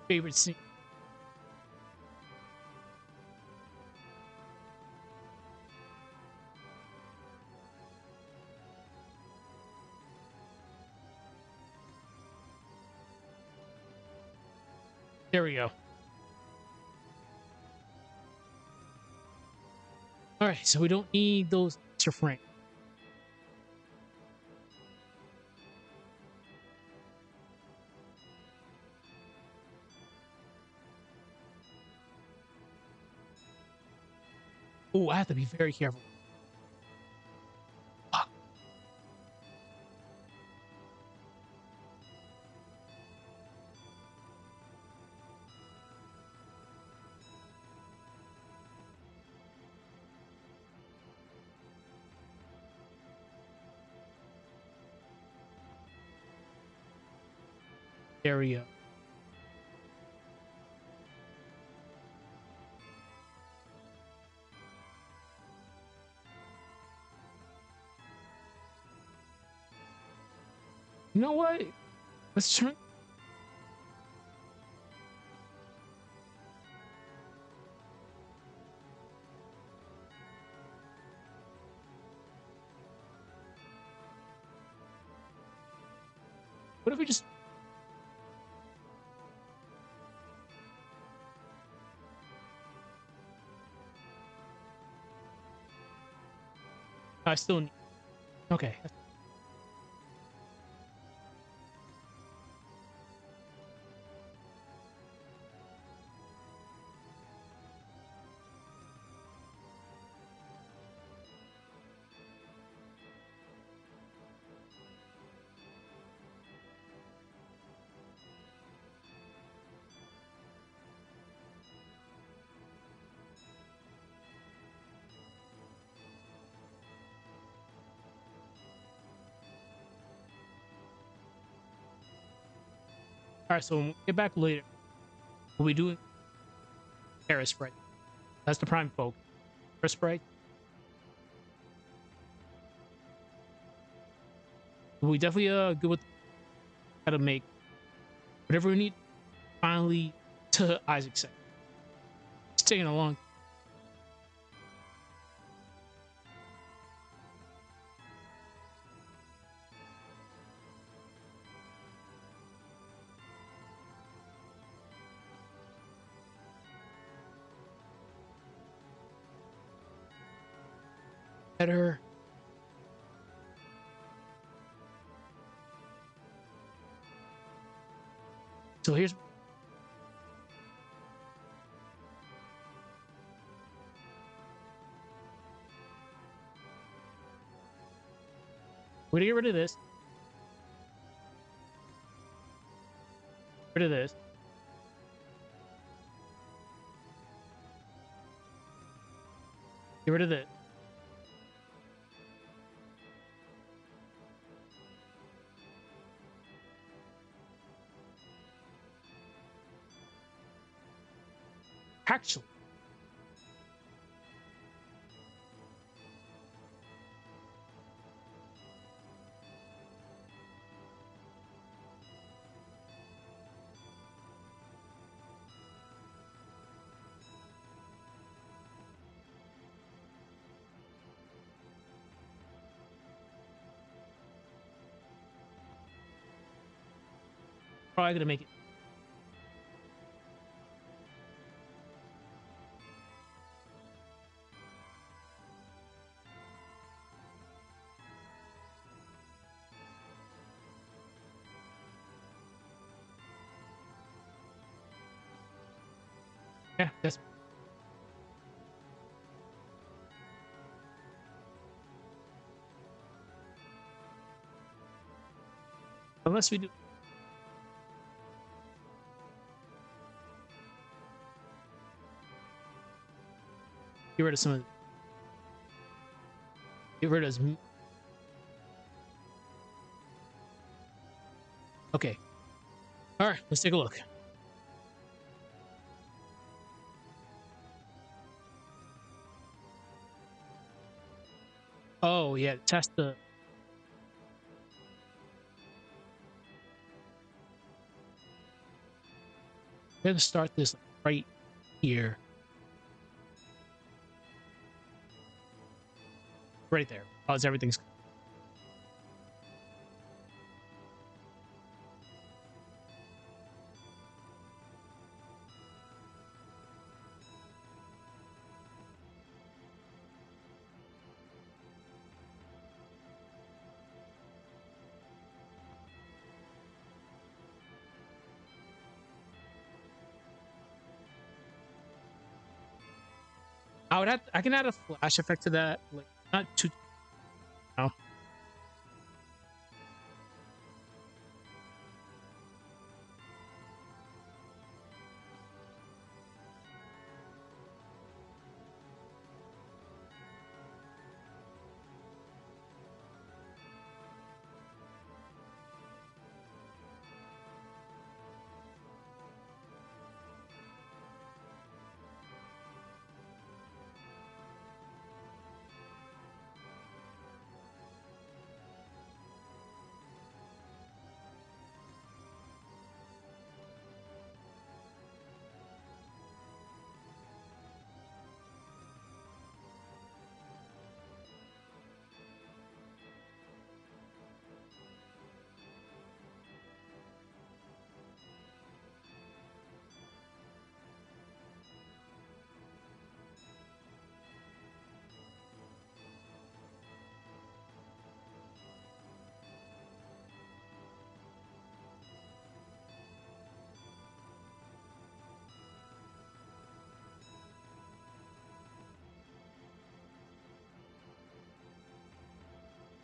S1: favorite scene. There we go. All right, so we don't need those extra frames. Oh, I have to be very careful. Fuck. There we go. You know what? Let's try. What if we just? I still need. Okay. All right, so when we get back later, we'll be doing Aseprite. That's the prime focus. Aseprite. We definitely good with how to make whatever we need. Finally, to Isaac said, it's taking a long. Better. So here's we're gonna get rid of this. Rid of this. Get rid of this. Actually, probably gonna make it. Yeah, that's unless we do. Get rid of some of. Get rid of. Okay. All right, let's take a look. Oh yeah, test the. We're gonna start this right here, right there. How's everything's. I would have. I can add a flash effect to that, like not too. No.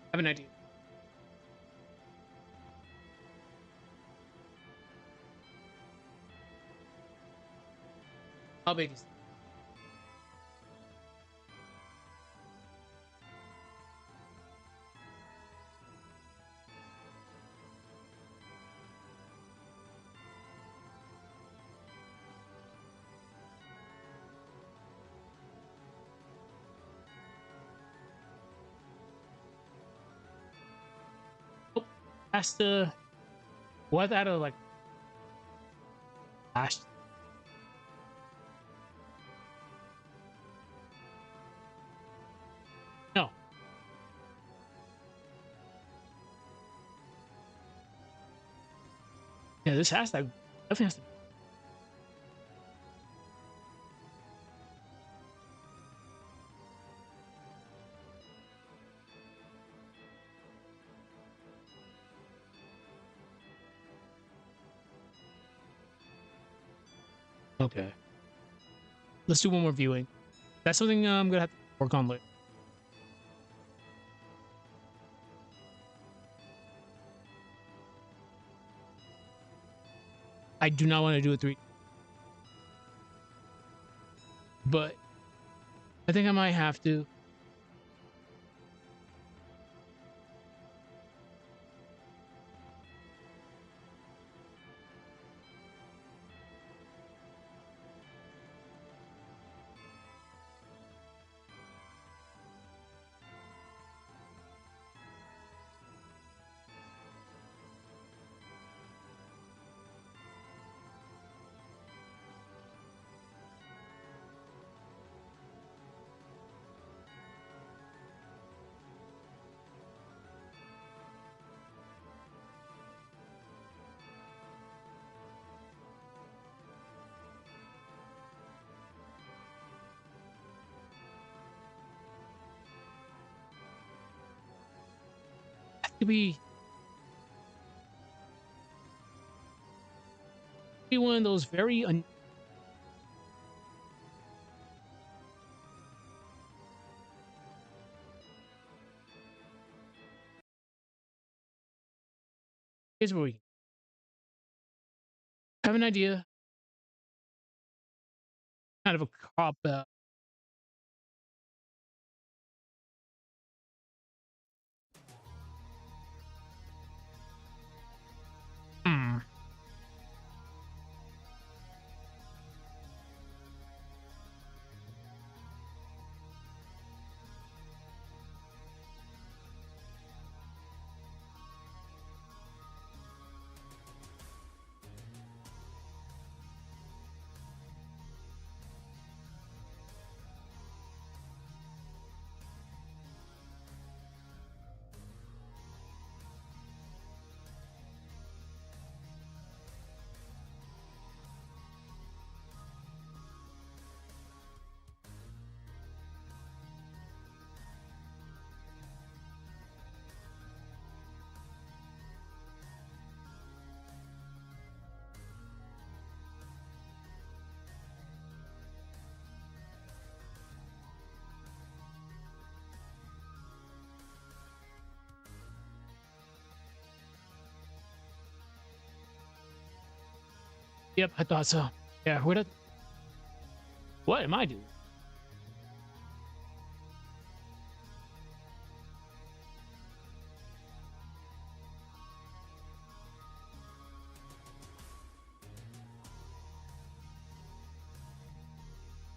S1: I have an idea. How big is it? has to. What out of like flash? No. Yeah, this has to definitely has to. Okay. Let's do one more viewing. That's something I'm gonna have to work on later. I do not want to do a 3D, but I think I might have to. To be one of those very here's where we have an idea, kind of a cop out. Hmm. Yep, I thought so. Yeah, what am I doing?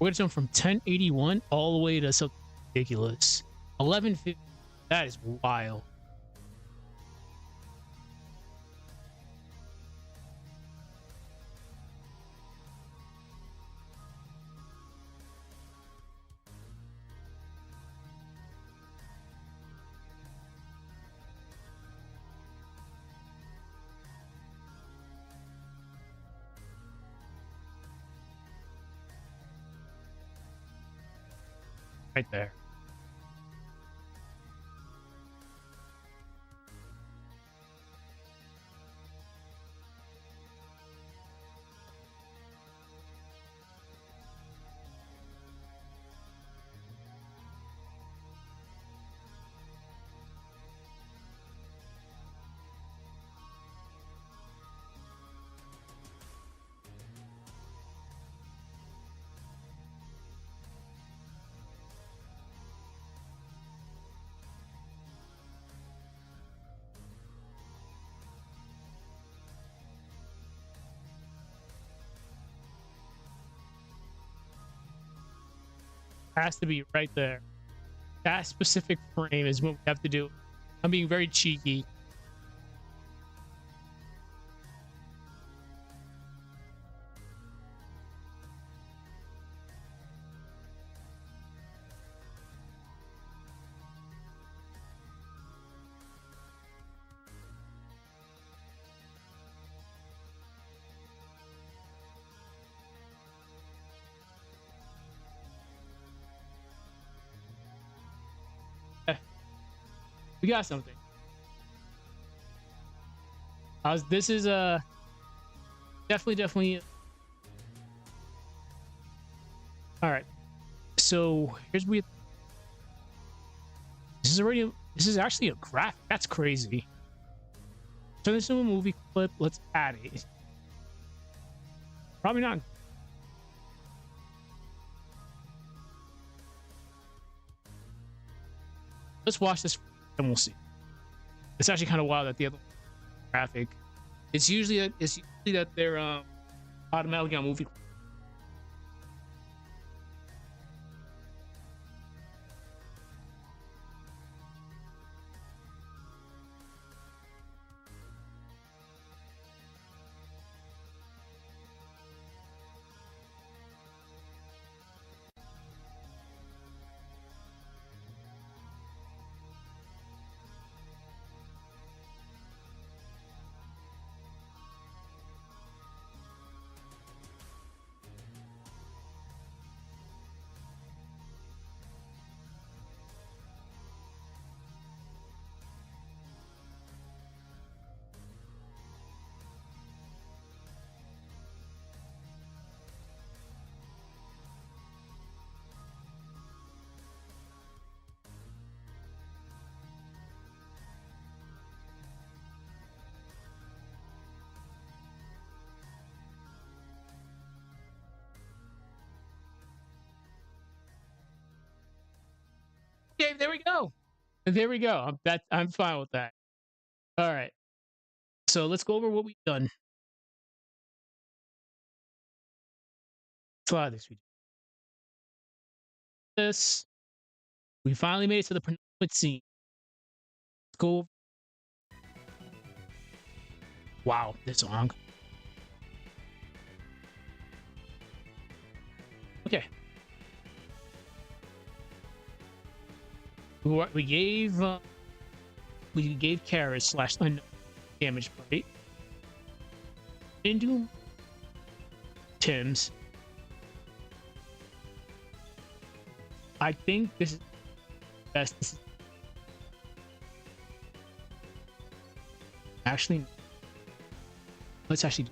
S1: We're gonna jump from 1081 all the way to something ridiculous. 1150. That is wild. Right there. Has to be right there. That specific frame is what we have to do. I'm being very cheeky. We got something. This is definitely. All right. So here's we. This is actually a graphic. That's crazy. Turn this into a movie clip. Let's add it. Probably not. Let's watch this and we'll see. It's actually kind of wild that the other graphic. It's usually that they're automatically on movie. Okay, there we go. There we go. I'm fine with that. All right. So let's go over what we've done. Slide this. This. We finally made it to the penultimate scene. Let's go. Wow, this song. Okay. We gave Karis / damage, right? Didn't do Tim's. I think this is best. Actually, let's actually.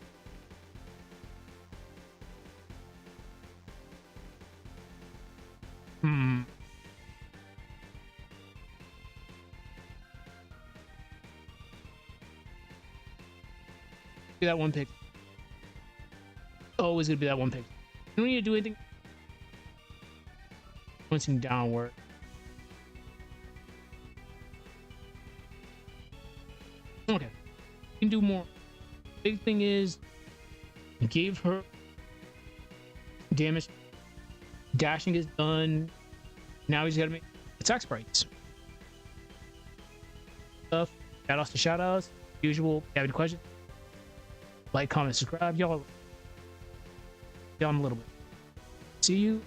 S1: That one pick. Always gonna be that one pick. You don't need to do anything. Pointing downward. Okay. You can do more. Big thing is, you gave her damage. Dashing is done. Now he's gotta make attack sprites. Stuff. Shout outs to shout outs. Usual. If you have any questions? Like, comment, subscribe, y'all. Down a little bit. See you